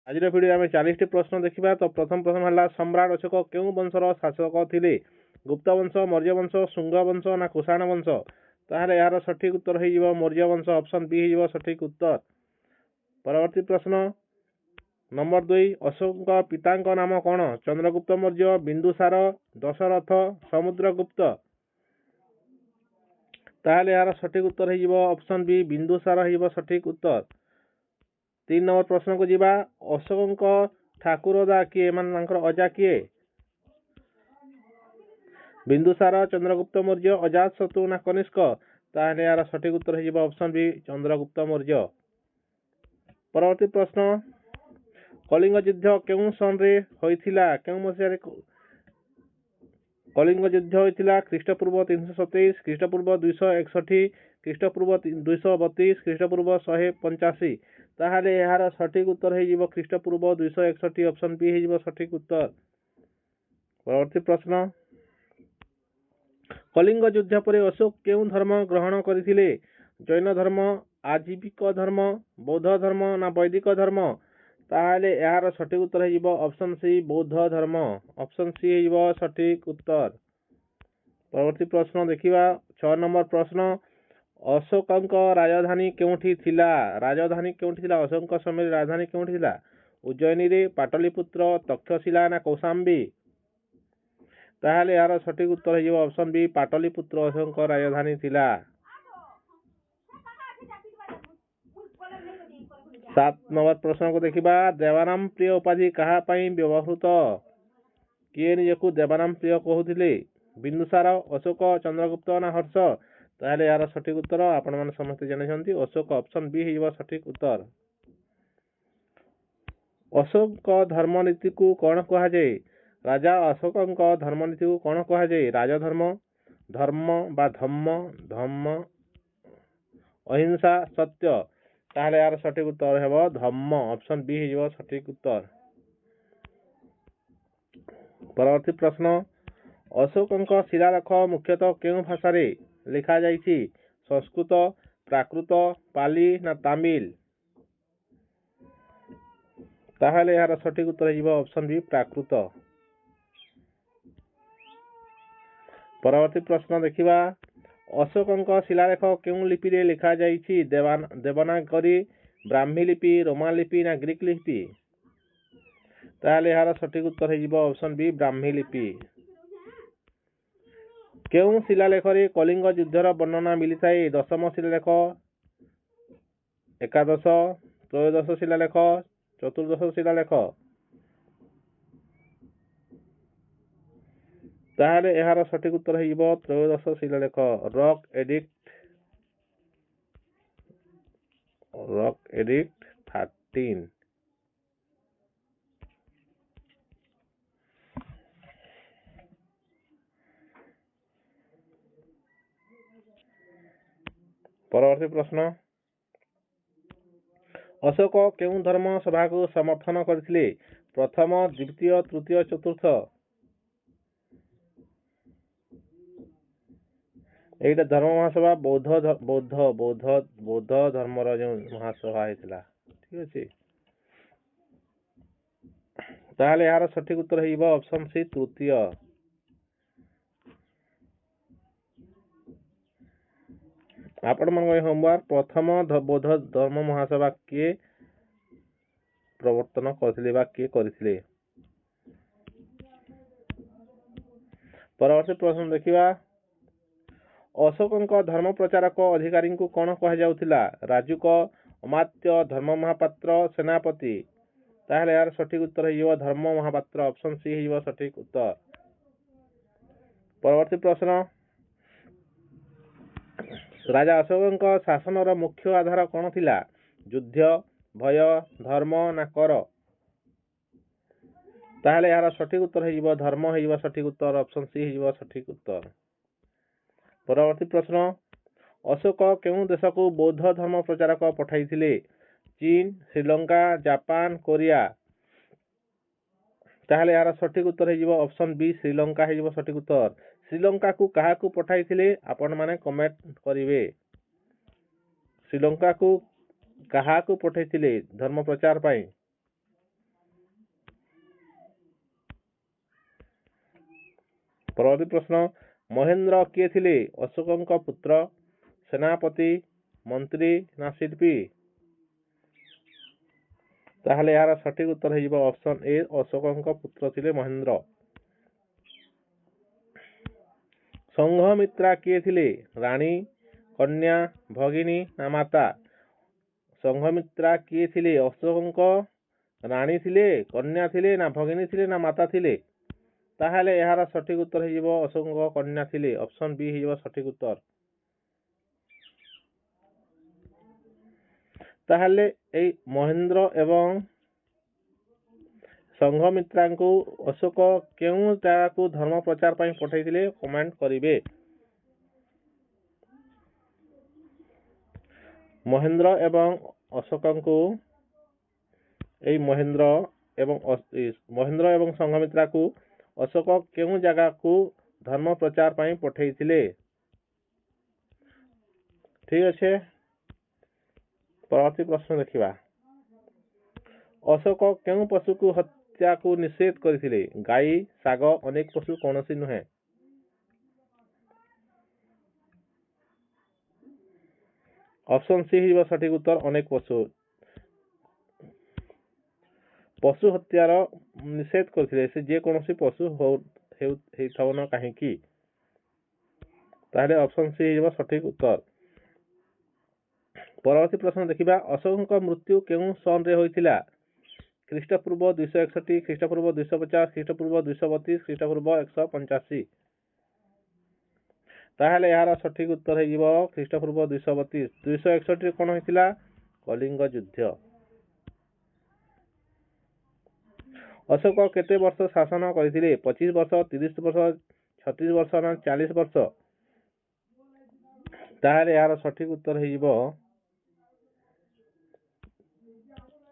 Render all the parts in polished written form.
आज भिडियो आम 40 प्रश्न देखा। तो प्रथम प्रश्न है सम्राट अशोक क्यों वंशर शासक थे? गुप्त वंश, मौर्य वंश, शुंग वंश ना कुषाण वंश? ताहले यार सठिक उत्तर हो मौर्य वंश। ऑप्शन बी हो सठिक उत्तर। परवर्ती प्रश्न नंबर 2 अशोक पिता नाम कौन? चंद्रगुप्त मौर्य, बिंदुसार, दशरथ, समुद्रगुप्त? ताहले यार सठिक उत्तर हो ऑप्शन बी बिंदुसार हो सठिक उत्तर। 3 नंबर प्रश्न को जीवा। अशोक ठाकुरदा किए मान अजा किए? बिंदुसार, चंद्रगुप्त मौर्य, अजात शत्रु ना कनिष्क? ताहले यार सठिक उत्तर हो ऑप्शन बी चंद्रगुप्त मौर्य। परवर्ती प्रश्न कलिंग युद्ध केउं सन रे होइथिला? केउं मसिया रे कलिंग युद्ध होइथिला? ख्रीष्टपूर्व 327, ख्रीष्टपूर्व 261, ख्रीष्टपूर्व 232, ख्रीष्टपूर्व 185? ताहले यार सठिक उत्तर हो ख्रीष्टपूर्व 261। ऑप्शन बी हो सठिक उत्तर। परवर्ती प्रश्न कलिंग युद्ध पर अशोक केउं धर्म ग्रहण करथिले? जैन धर्म, आजीविक धर्म, बौद्ध धर्म ना वैदिक धर्म? ताहले यार सठिक उत्तर हो ऑप्शन सी बौद्ध धर्म। ऑप्शन सी हो सठिक उत्तर। परवर्ती प्रश्न देखिवा 6 नंबर प्रश्न अशोक राजधानी केउठी थिला? राजधानी केउठी थिला? अशोक समय राजधानी केउठी थिला? उज्जयिनी रे, पाटलिपुत्र, तक्षशिला ना कौशाम्बी? ताहले यार सठिक उत्तर हो ऑप्शन बी पाटलिपुत्र अशोक राजधानी थिला। 7 नंबर प्रश्न को देखिबा। देवानाम प्रिय उपाधि कहा पई व्यवहृत? किए निजकु देवानाम प्रिय कहूथिले? बिंदुसार, अशोक, चंद्रगुप्त ना हर्ष? ताहले यार सठिक उत्तर आपण माने समस्त जानिछंती अशोक। ऑप्शन बी हो सठिक उत्तर। अशोक धर्मनीति को कौन कहा जाए? राजा अशोक धर्मनीति को कौन कहा जाए? राजधर्म, धर्म बा धम्म, धम्म, अहिंसा, सत्य? ताहले यार सठिक उत्तर हेबो धम्म। ऑप्शन बी हो सठिक उत्तर। परवर्ती प्रश्न अशोक शिलालेख मुख्यतः केउं भाषा रे लिखा जाइछि? संस्कृत, प्राकृत, पाली ना तमिल? ताहले यार सठिक उत्तर हो ऑप्शन बी प्राकृत। परवर्ती प्रश्न देखिबा। अशोक शिलालेख केउं लिपि रे लिखा जाइछि? देवनागरी, ब्राह्मी लिपि, रोमान लिपि ना ग्रीक लिपि? ताहले यार सठिक उत्तर हो ऑप्शन बी ब्राह्मी लिपि। केउं शिलालेख रे कलिंग युद्धर वर्णना मिलिथाए? दशम शिलालेख, एकादश, त्रयोदश शिलालेख, चतुर्दश शिलालेख? ताहले यार सठिक उत्तर हो त्रयोदश शिलालेख रॉक एडिक्ट 13। परवर्ती प्रश्न अशोक केउं धर्म सभा को समर्थन करथिले? प्रथम, द्वितीय, तृतीय, चतुर्थ? एटा धर्म महासभा बौद्ध धर्मर जो महासभा होता। ठीक अच्छे। ताहले यार सठिक उत्तर हो ऑप्शन सी तृतीय। आपण मन होमवर्क प्रथम बौद्ध धर्म महासभा किए प्रवर्तन करथिले बा किए करथिले? परवर्ती प्रश्न देखिबा। अशोक धर्म प्रचारक अधिकारी को कौन कह जाउथिला? राजुक, अमात्य, धर्म महापात्र, सेनापति? ताहले यार सठिक उत्तर हो धर्म महापात्र। ऑप्शन सी हो सठिक उत्तर। परवर्ती प्रश्न राजा अशोक शासन मुख्य आधार कौन थिला? युद्ध, भय, धर्म ना कर? ताहले यार सठिक उत्तर हो धर्म हो सठिक उत्तर। ऑप्शन सी हो सठिक उत्तर। परवर्ती प्रश्न अशोक केउं देश को बौद्ध धर्म प्रचारक पठाइथिले? चीन, श्रीलंका, जापान, कोरिया? ताहले यार सठिक उत्तर हो ऑप्शन बी श्रीलंका हो सठिक उत्तर। श्रीलंका को कहा को पठाइथिले? आपण माने कमेंट करिवे। श्रीलंका को कहा को पठाइथिले धर्म प्रचार पाई? ପରବର୍ତ୍ତୀ ପ୍ରଶ୍ନ, ମହେନ୍ଦ୍ର କିଏ ଥିଲେ? ଅଶୋକଙ୍କ ପୁତ୍ର, ସେନାପତି, ମନ୍ତ୍ରୀ ନା ଶିଳ୍ପୀ? ତାହେଲେ ଏହାର ସଠିକ ଉତ୍ତର ହେଇଯିବ ଅପସନ ଏ, ଅଶୋକଙ୍କ ପୁତ୍ର ଥିଲେ ମହେନ୍ଦ୍ର। ସଂଘମିତ୍ରା କିଏ ଥିଲେ? ରାଣୀ, କନ୍ୟା, ଭଗିନୀ ନା ମାତା? ସଂଘମିତ୍ରା କିଏ ଥିଲେ? ଅଶୋକଙ୍କ ରାଣୀ ଥିଲେ, କନ୍ୟା ଥିଲେ ନା ଭଗିନୀ ଥିଲେ ନା ମାତା ଥିଲେ? ତାହେଲେ ଏହାର ସଠିକ ଉତ୍ତର ହେଇଯିବ ଅଶୋକଙ୍କ କନ୍ୟା ଥିଲେ। ଅପସନ ବି ହେଇଯିବ ସଠିକ ଉତ୍ତର। ତାହେଲେ ଏଇ ମହେନ୍ଦ୍ର ଏବଂ ସଂଘମିତ୍ରାଙ୍କୁ ଅଶୋକ କେଉଁ ଜାଗାକୁ ଧର୍ମ ପ୍ରଚାର ପାଇଁ ପଠାଇଥିଲେ? କମେଣ୍ଟ କରିବେ। ମହେନ୍ଦ୍ର ଏବଂ ଅଶୋକଙ୍କୁ ଏଇ ମହେନ୍ଦ୍ର ଏବଂ ସଂଘମିତ୍ରାକୁ ଅଶୋକ କେଉଁ ଜାଗାକୁ ଧର୍ମ ପ୍ରଚାର ପାଇଁ ପଠାଇଥିଲେ? ଠିକ ଅଛି, ପରବର୍ତ୍ତୀ ପ୍ରଶ୍ନ ଦେଖିବା। ଅଶୋକ କେଉଁ ପଶୁକୁ ହତ୍ୟାକୁ ନିଷେଧ କରିଥିଲେ? ଗାଈ, ଶାଗ, ଅନେକ ପଶୁ, କୌଣସି ନୁହେଁ? ଅପସନ ସି ହେଇଯିବ ସଠିକ ଉତ୍ତର, ଅନେକ ପଶୁ। ପଶୁ ହତ୍ୟାର ନିଷେଧ କରିଥିଲେ, ସେ ଯେକୌଣସି ପଶୁ ହେଇଥାଉ ନା କାହିଁକି। ତାହେଲେ ଅପସନ ସି ହେଇଯିବ ସଠିକ ଉତ୍ତର। ପରବର୍ତ୍ତୀ ପ୍ରଶ୍ନ ଦେଖିବା। ଅଶୋକଙ୍କ ମୃତ୍ୟୁ କେଉଁ ସନରେ ହୋଇଥିଲା? ଖ୍ରୀଷ୍ଟପୂର୍ବ 261, ଖ୍ରୀଷ୍ଟପୂର୍ବ 250, ଖ୍ରୀଷ୍ଟପୂର୍ବ 232, ଖ୍ରୀଷ୍ଟପୂର୍ବ 185? ତାହେଲେ ଏହାର ସଠିକ ଉତ୍ତର ହେଇଯିବ ଖ୍ରୀଷ୍ଟପୂର୍ବ 232। 261 କଣ ହେଇଥିଲା? କଳିଙ୍ଗ ଯୁଦ୍ଧ। ଅଶୋକ କେତେ ବର୍ଷ ଶାସନ କରିଥିଲେ? 25 ବର୍ଷ, 30 ବର୍ଷ, 36 ବର୍ଷ ନା 40 ବର୍ଷ? ତାହେଲେ ଏହାର ସଠିକ ଉତ୍ତର ହେଇଯିବ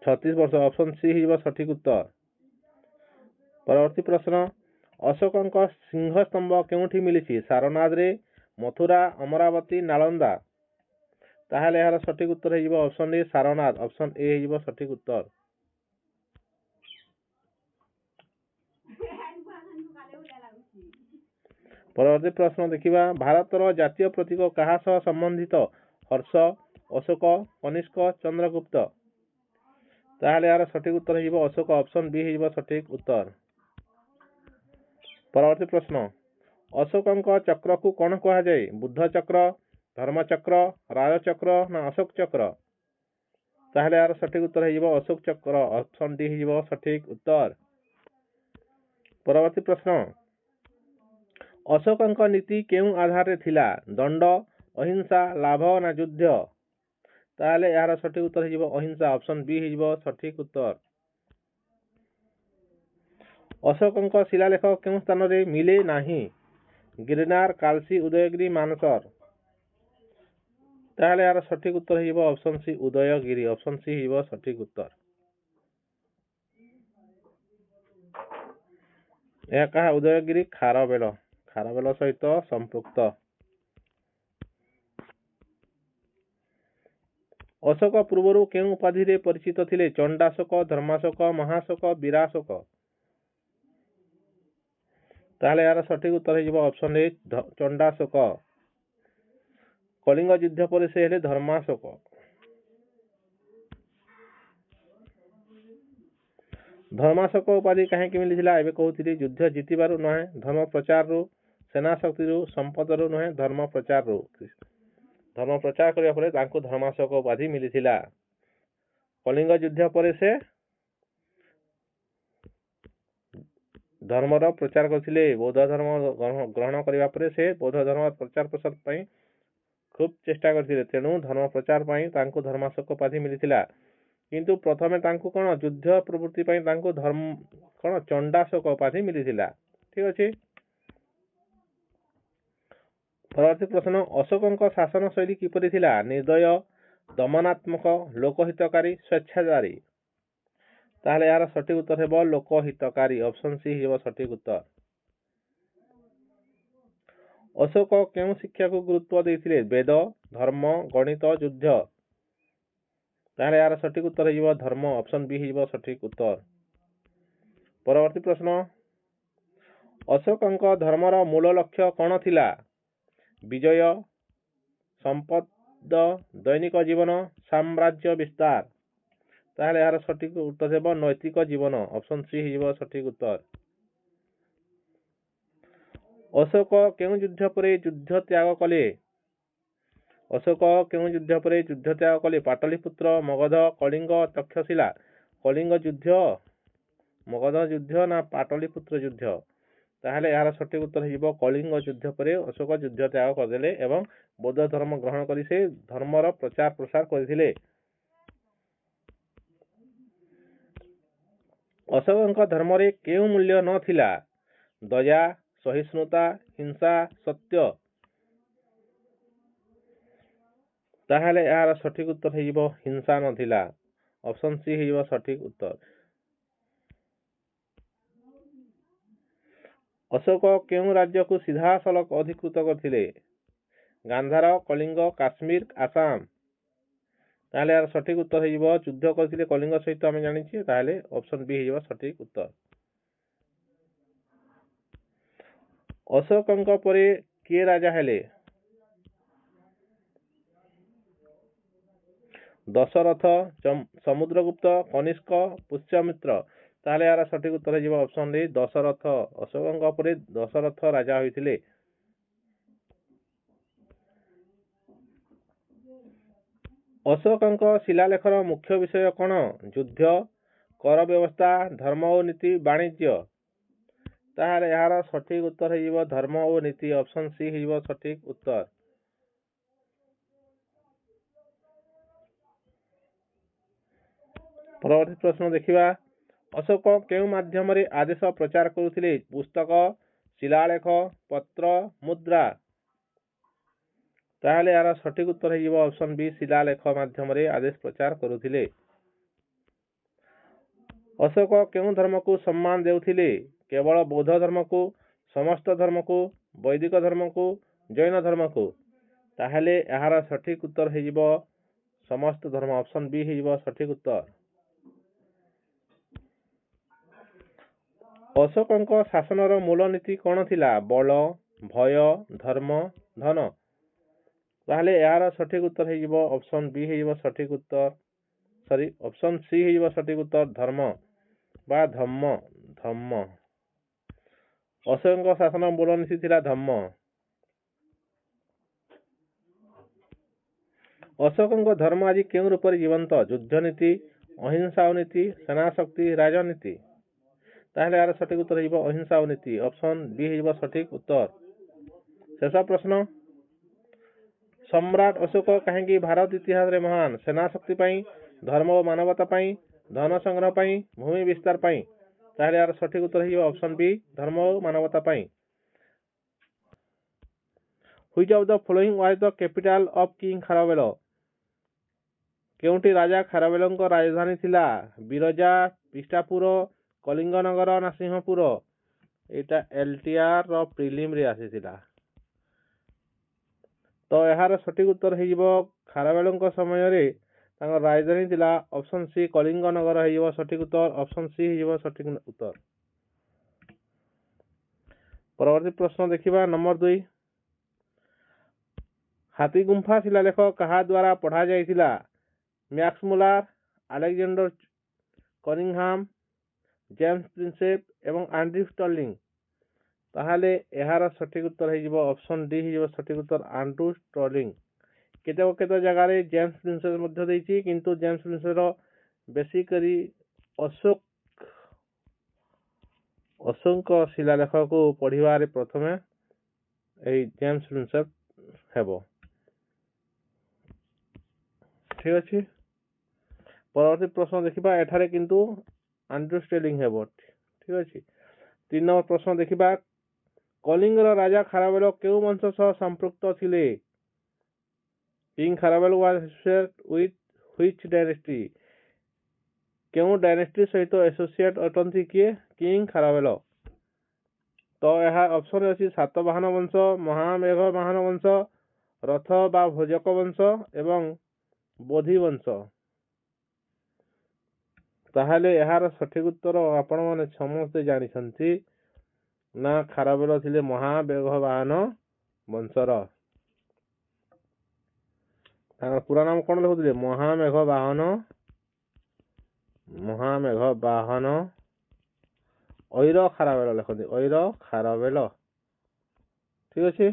36 ବର୍ଷ। ଅପସନ ସି ହେଇଯିବ ସଠିକ ଉତ୍ତର। ପରବର୍ତ୍ତୀ ପ୍ରଶ୍ନ, ଅଶୋକଙ୍କ ସିଂହସ୍ତମ୍ଭ କେଉଁଠି ମିଳିଛି? ସାରନାଥରେ, ମଥୁରା, ଅମରାବତୀ, ନାଳନ୍ଦା? ତାହେଲେ ଏହାର ସଠିକ ଉତ୍ତର ହେଇଯିବ ଅପସନ ଏ, ସାରନାଥ। ଅପସନ ଏ ହେଇଯିବ ସଠିକ ଉତ୍ତର। ପରବର୍ତ୍ତୀ ପ୍ରଶ୍ନ ଦେଖିବା। ଭାରତର ଜାତୀୟ ପ୍ରତୀକ କାହା ସହ ସମ୍ବନ୍ଧିତ? ହର୍ଷ, ଅଶୋକ, କନିଷ୍କ, ଚନ୍ଦ୍ରଗୁପ୍ତ? ତାହେଲେ ଏହାର ସଠିକ ଉତ୍ତର ହେଇଯିବ ଅଶୋକ। ଅପସନ ବି ହେଇଯିବ ସଠିକ ଉତ୍ତର। ପରବର୍ତ୍ତୀ ପ୍ରଶ୍ନ, ଅଶୋକଙ୍କ ଚକ୍ରକୁ କଣ କୁହାଯାଏ? ବୁଦ୍ଧ ଚକ୍ର, ଧର୍ମଚକ୍ର, ରାଜଚକ୍ର ନା ଅଶୋକ ଚକ୍ର? ତାହେଲେ ଏହାର ସଠିକ ଉତ୍ତର ହେଇଯିବ ଅଶୋକ ଚକ୍ର। ଅପସନ ଡି ହେଇଯିବ ସଠିକ ଉତ୍ତର। ପରବର୍ତ୍ତୀ ପ୍ରଶ୍ନ, ଅଶୋକଙ୍କ ନୀତି କେଉଁ ଆଧାରରେ ଥିଲା? ଦଣ୍ଡ, ଅହିଂସା, ଲାଭ ନା ଯୁଦ୍ଧ? ତାହେଲେ ଏହାର ସଠିକ ଉତ୍ତର ହେଇଯିବ ଅହିଂସା। ଅପସନ ବି ହେଇଯିବ ସଠିକ ଉତ୍ତର। ଅଶୋକଙ୍କ ଶିଳାଲେଖ କେଉଁ ସ୍ଥାନରେ ମିଳେ ନାହିଁ? ଗିରନାର, କାଲସି, ଉଦୟଗିରି, ମାନସର? ତାହେଲେ ଏହାର ସଠିକ ଉତ୍ତର ହେଇଯିବ option C, Udayagiri. Option C ହେଇଯିବ ସଠିକ ଉତ୍ତର। ଏହା କାହା? ଉଦୟଗିରି ଖାରବେଳ ସହିତ ସମ୍ପୃକ୍ତ। ଅଶୋକ ପୂର୍ବରୁ କେଉଁ ଉପାଧିରେ ପରିଚିତ ଥିଲେ? ଚଣ୍ଡାଶୋକ, ଧର୍ମାଶୋକ, ମହାଶୋକ, ବୀରାଶୋକ? ତାହେଲେ ଏହାର ସଠିକ ଉତ୍ତର ହେଇଯିବ ଅପସନ ଏ, ଚଣ୍ଡାଶୋକ। କଳିଙ୍ଗ ଯୁଦ୍ଧ ପରେ ସେ ହେଲେ ଧର୍ମାଶୋକ। ଧର୍ମାଶୋକ ଉପାଧି କାହିଁକି ମିଳିଥିଲା? ଏବେ କହୁଥିଲି, ଯୁଦ୍ଧ ଜିତିବାରୁ ନୁହେଁ, ଧର୍ମ ପ୍ରଚାରରୁ, ସେନା ଶକ୍ତିରୁ, ସମ୍ପଦରୁ ନୁହେଁ, ଧର୍ମ ପ୍ରଚାରରୁ। ଧର୍ମ ପ୍ରଚାର କରିବା ପରେ ତାଙ୍କୁ ଧର୍ମାଶୋକ ଉପାଧି ମିଳିଥିଲା। କଳିଙ୍ଗ ଯୁଦ୍ଧ ପରେ ସେ ଧର୍ମର ପ୍ରଚାର କରିଥିଲେ। ବୌଦ୍ଧ ଧର୍ମ ଗ୍ରହଣ କରିବା ପରେ ସେ ବୌଦ୍ଧ ଧର୍ମ ପ୍ରଚାର ପ୍ରସାର ପାଇଁ ଖୁବ ଚେଷ୍ଟା କରିଥିଲେ। ତେଣୁ ଧର୍ମ ପ୍ରଚାର ପାଇଁ ତାଙ୍କୁ ଧର୍ମାଶୋକ ଉପାଧି ମିଳିଥିଲା। କିନ୍ତୁ ପ୍ରଥମେ ତାଙ୍କୁ କଣ, ଯୁଦ୍ଧ ପ୍ରବୃତ୍ତି ପାଇଁ ତାଙ୍କୁ ଚଣ୍ଡାଶୋକ ଉପାଧି ମିଳିଥିଲା। ଠିକ ଅଛି। ପରବର୍ତ୍ତୀ ପ୍ରଶ୍ନ, ଅଶୋକଙ୍କ ଶାସନ ଶୈଳୀ କିପରି ଥିଲା? ନିର୍ଦୟ, ଦମନାତ୍ମକ, ଲୋକହିତକାରୀ, ସ୍ୱେଚ୍ଛାଚାରୀ? ତାହେଲେ ଏହାର ସଠିକ ଉତ୍ତର ହେବ ଲୋକହିତକାରୀ। ଅପସନ ସି ହେବ ସଠିକ ଉତ୍ତର। ଅଶୋକ କେଉଁ ଶିକ୍ଷାକୁ ଗୁରୁତ୍ୱ ଦେଇଥିଲେ? ବେଦ, ଧର୍ମ, ଗଣିତ, ଯୁଦ୍ଧ? ତାହେଲେ ଏହାର ସଠିକ ଉତ୍ତର ହେଇଯିବ ଧର୍ମ। ଅପସନ ବି ହେଇଯିବ ସଠିକ ଉତ୍ତର। ପରବର୍ତ୍ତୀ ପ୍ରଶ୍ନ, ଅଶୋକଙ୍କ ଧର୍ମର ମୂଳ ଲକ୍ଷ୍ୟ କ'ଣ ଥିଲା? ବିଜୟ, ସମ୍ପଦ, ଦୈନିକ ଜୀବନ, ସାମ୍ରାଜ୍ୟ ବିସ୍ତାର। ତାହେଲେ ଏହାର ସଠିକ ଉତ୍ତର ହେବ ନୈତିକ ଜୀବନ। ଅପସନ ସି ହେଇଯିବ ସଠିକ ଉତ୍ତର। ଅଶୋକ କେଉଁ ଯୁଦ୍ଧ ପରେ ଯୁଦ୍ଧ ତ୍ୟାଗ କଲେ? ଅଶୋକ କେଉଁ ଯୁଦ୍ଧ ପରେ ଯୁଦ୍ଧ ତ୍ୟାଗ କଲେ? ପାଟଳିପୁତ୍ର, ମଗଧ, କଳିଙ୍ଗ, ତକ୍ଷଶିଳା। କଳିଙ୍ଗ ଯୁଦ୍ଧ, ମଗଧ ଯୁଦ୍ଧ ନା ପାଟଳିପୁତ୍ର ଯୁଦ୍ଧ? ତାହେଲେ ଏହାର ସଠିକ ଉତ୍ତର ହେଇଯିବ କଳିଙ୍ଗ ଯୁଦ୍ଧ ପରେ ଅଶୋକ ଯୁଦ୍ଧ ତ୍ୟାଗ କରିଦେଲେ ଏବଂ ବୌଦ୍ଧ ଧର୍ମ ଗ୍ରହଣ କରି ସେ ଧର୍ମର ପ୍ରଚାର ପ୍ରସାର କରିଥିଲେ। ଅଶୋକଙ୍କ ଧର୍ମରେ କେଉଁ ମୂଲ୍ୟ ନଥିଲା? ଦୟା, ସହିଷ୍ଣୁତା, ହିଂସା, ସତ୍ୟ। ତାହେଲେ ଏହାର ସଠିକ ଉତ୍ତର ହେଇଯିବ ହିଂସା ନଥିଲା। ଅପସନ ସି ହେଇଯିବ ସଠିକ ଉତ୍ତର। ଅଶୋକ କେଉଁ ରାଜ୍ୟକୁ ସିଧାସଳଖ ଅଧିକୃତ କରିଥିଲେ? ଗାନ୍ଧାର, କଳିଙ୍ଗ, କାଶ୍ମୀର, ଆସାମ। ତାହେଲେ ଏହାର ସଠିକ ଉତ୍ତର ହେଇଯିବ ଯୁଦ୍ଧ କରିଥିଲେ କଳିଙ୍ଗ ସହିତ ଆମେ ଜାଣିଛେ। ତାହେଲେ ଅପସନ ବି ହେଇଯିବ ସଠିକ ଉତ୍ତର। ଅଶୋକଙ୍କ ପରେ କିଏ ରାଜା ହେଲେ? ଦଶରଥ, ସମୁଦ୍ରଗୁପ୍ତ, କନିଷ୍କ, ପୁଷ୍ୟମିତ୍ର। ତାହେଲେ ଏହାର ସଠିକ ଉତ୍ତର ହେଇଯିବ ଅପସନ ଡି ଦଶରଥ। ଅଶୋକଙ୍କ ପରେ ଦଶରଥ ରାଜା ହୋଇଥିଲେ। ଅଶୋକଙ୍କ ଶିଳାଲେଖର ମୁଖ୍ୟ ବିଷୟ କ'ଣ? ଯୁଦ୍ଧ, କର ବ୍ୟବସ୍ଥା, ଧର୍ମ ଓ ନୀତି, ବାଣିଜ୍ୟ। ତାହେଲେ ଏହାର ସଠିକ ଉତ୍ତର ହେଇଯିବ ଧର୍ମ ଓ ନୀତି। ଅପସନ ସି ହେଇଯିବ ସଠିକ ଉତ୍ତର। ପରବର୍ତ୍ତୀ ପ୍ରଶ୍ନ ଦେଖିବା। ଅଶୋକ କେଉଁ ମାଧ୍ୟମରେ ଆଦେଶ ପ୍ରଚାର କରୁଥିଲେ? ପୁସ୍ତକ, ଶିଳାଲେଖ, ପତ୍ର, ମୁଦ୍ରା। ତାହେଲେ ଏହାର ସଠିକ ଉତ୍ତର ହେଇଯିବ ଅପସନ ବି ଶିଳାଲେଖ ମାଧ୍ୟମରେ ଆଦେଶ ପ୍ରଚାର କରୁଥିଲେ। ଅଶୋକ କେଉଁ ଧର୍ମକୁ ସମ୍ମାନ ଦେଉଥିଲେ? କେବଳ ବୌଦ୍ଧ ଧର୍ମକୁ, ସମସ୍ତ ଧର୍ମକୁ, ବୈଦିକ ଧର୍ମକୁ, ଜୈନ ଧର୍ମକୁ। ତାହେଲେ ଏହାର ସଠିକ ଉତ୍ତର ହେଇଯିବ ସମସ୍ତ ଧର୍ମ। ଅପସନ ବି ହେଇଯିବ ସଠିକ ଉତ୍ତର। ଅଶୋକଙ୍କ ଶାସନର ମୂଳ ନୀତି କ'ଣ ଥିଲା? ବଳ, ଭୟ, ଧର୍ମ, ଧନ। ତାହେଲେ ଏହାର ସଠିକ ଉତ୍ତର ହେଇଯିବ ଅପସନ ବି ହେଇଯିବ ସଠିକ ଉତ୍ତର। ଅପସନ ସି ହେଇଯିବ ସଠିକ ଉତ୍ତର ଧର୍ମ ବା ଧମ୍ମ। ଧମ୍ମ। ଅଶୋକଙ୍କ ଶାସନ ମୂଳ ନୀତି ଥିଲା ଧମ୍ମ। ଅଶୋକଙ୍କ ଧର୍ମ ଆଜି କେଉଁ ରୂପରେ ଜୀବନ୍ତ? ଯୁଦ୍ଧ ନୀତି, ଅହିଂସା ଓ ନୀତି, ସେନା ଶକ୍ତି, ରାଜନୀତି। ତାହେଲେ ଏହାର ସଠିକ ଉତ୍ତର ହେଇଯିବ ଅହିଂସା ଓ ନୀତି। ଅପସନ ବି ହେଇଯିବ ସଠିକ ଉତ୍ତର। ଶେଷ ପ୍ରଶ୍ନ। ସମ୍ରାଟ ଅଶୋକ କାହିଁକି ଭାରତ ଇତିହାସରେ ମହାନ? ସେନା ଶକ୍ତି ପାଇଁ, ଧର୍ମ ଓ ମାନବତା ପାଇଁ, ଧନ ସଂଗ୍ରହ ପାଇଁ, ଭୂମି ବିସ୍ତାର ପାଇଁ। ତାହେଲେ ଏହାର ସଠିକ ଉତ୍ତର ହେଇଯିବ ଅପସନ ବି ଧର୍ମ ଓ ମାନବତା ପାଇଁ। Which of the following was the capital of King Kharabela? କେଉଁଠି ରାଜା ଖାରବେଳଙ୍କ ରାଜଧାନୀ ଥିଲା? ବିରଜା, ପିଷ୍ଟାପୁର, କଳିଙ୍ଗନଗର ନା ସିଂହପୁର? ଏଇଟା LTR ର ପ୍ରିଲିମରେ ଆସିଥିଲା। ତ ଏହାର ସଠିକ ଉତ୍ତର ହେଇଯିବ ଖାରବେଳଙ୍କ ସମୟରେ ତାଙ୍କ ରାଜଧାନୀ ଥିଲା ଅପସନ ସି କଳିଙ୍ଗନଗର ହେଇଯିବ ସଠିକ ଉତ୍ତର। ଅପସନ ସି ହେଇଯିବ ସଠିକ ଉତ୍ତର। ପରବର୍ତ୍ତୀ ପ୍ରଶ୍ନ ଦେଖିବା ନମ୍ବର 2। ହାତୀଗୁମ୍ଫା ଶିଳାଲେଖ କାହା ଦ୍ୱାରା ପଢା ଯାଇଥିଲା? ମ୍ୟାକ୍ସମୁଲାର, ଆଲେକ୍ଜାଣ୍ଡର କନିଂହାମ, ଜେମ୍ସ ପ୍ରିନ୍ସେପ ଏବଂ ଆଣ୍ଡ୍ରୁ ଷ୍ଟର୍ଲିଂ। ତାହେଲେ ଏହାର ସଠିକ ଉତ୍ତର ହେଇଯିବ ଅପସନ ଡି ହେଇଯିବ ସଠିକ ଉତ୍ତର ଆଣ୍ଡ୍ରୁ ଷ୍ଟର୍ଲିଂ। କେତେକ ଜାଗାରେ ଜେମ୍ସ ପ୍ରିନ୍ସେପ ମଧ୍ୟ ଦେଇଛି, କିନ୍ତୁ ଜେମ୍ସ ପ୍ରିନ୍ସେପର ବେଶୀ କରି ଅଶୋକଙ୍କ ଶିଳାଲେଖକୁ ପଢିବାରେ ପ୍ରଥମେ ଏଇ ଜେମ୍ସ ପ୍ରିନ୍ସେପ ହେବ। ଠିକ ଅଛି। ପରବର୍ତ୍ତୀ ପ୍ରଶ୍ନ ଦେଖିବା। ଏଠାରେ କିନ୍ତୁ ଆଣ୍ଡ୍ରୁ ଷ୍ଟର୍ଲିଂ ହେବ। ଠିକ ଅଛି। 3 ନମ୍ବର ପ୍ରଶ୍ନ ଦେଖିବା। କଳିଙ୍ଗର ରାଜା ଖାରବେଳ କେଉଁ ବଂଶ ସହ ସମ୍ପୃକ୍ତ ଥିଲେ? King Kharavela was associated with which dynasty? କେଉଁ ଡାଇନେଷ୍ଟି ସହିତ ଏସୋସିଏଟ ଅଟନ୍ତି କିଏ? କିଙ୍ଗ ଖାରବେଳ। ତ ଏହା ଅପସନରେ ଅଛି ସାତବାହନ ବଂଶ, ମହାମେଘବାହନ ବଂଶ, ରଥ ବା ଭୋଜକ ବଂଶ ଏବଂ ବୋଧି ବଂଶ। ତାହେଲେ ଏହାର ସଠିକ ଉତ୍ତର ଆପଣମାନେ ସମସ୍ତେ ଜାଣିଛନ୍ତି। ନା ଖାରବେଳ ଥିଲେ ମହାମେଘବାହନ ବଂଶର। ତାଙ୍କର ପୁରା ନାମ କଣ ଲେଖୁଥିଲେ? ମହାମେଘବାହନ ଐର ଖାରବେଳ ଲେଖନ୍ତି। ଐର ଖାରବେଳ। ଠିକ ଅଛି।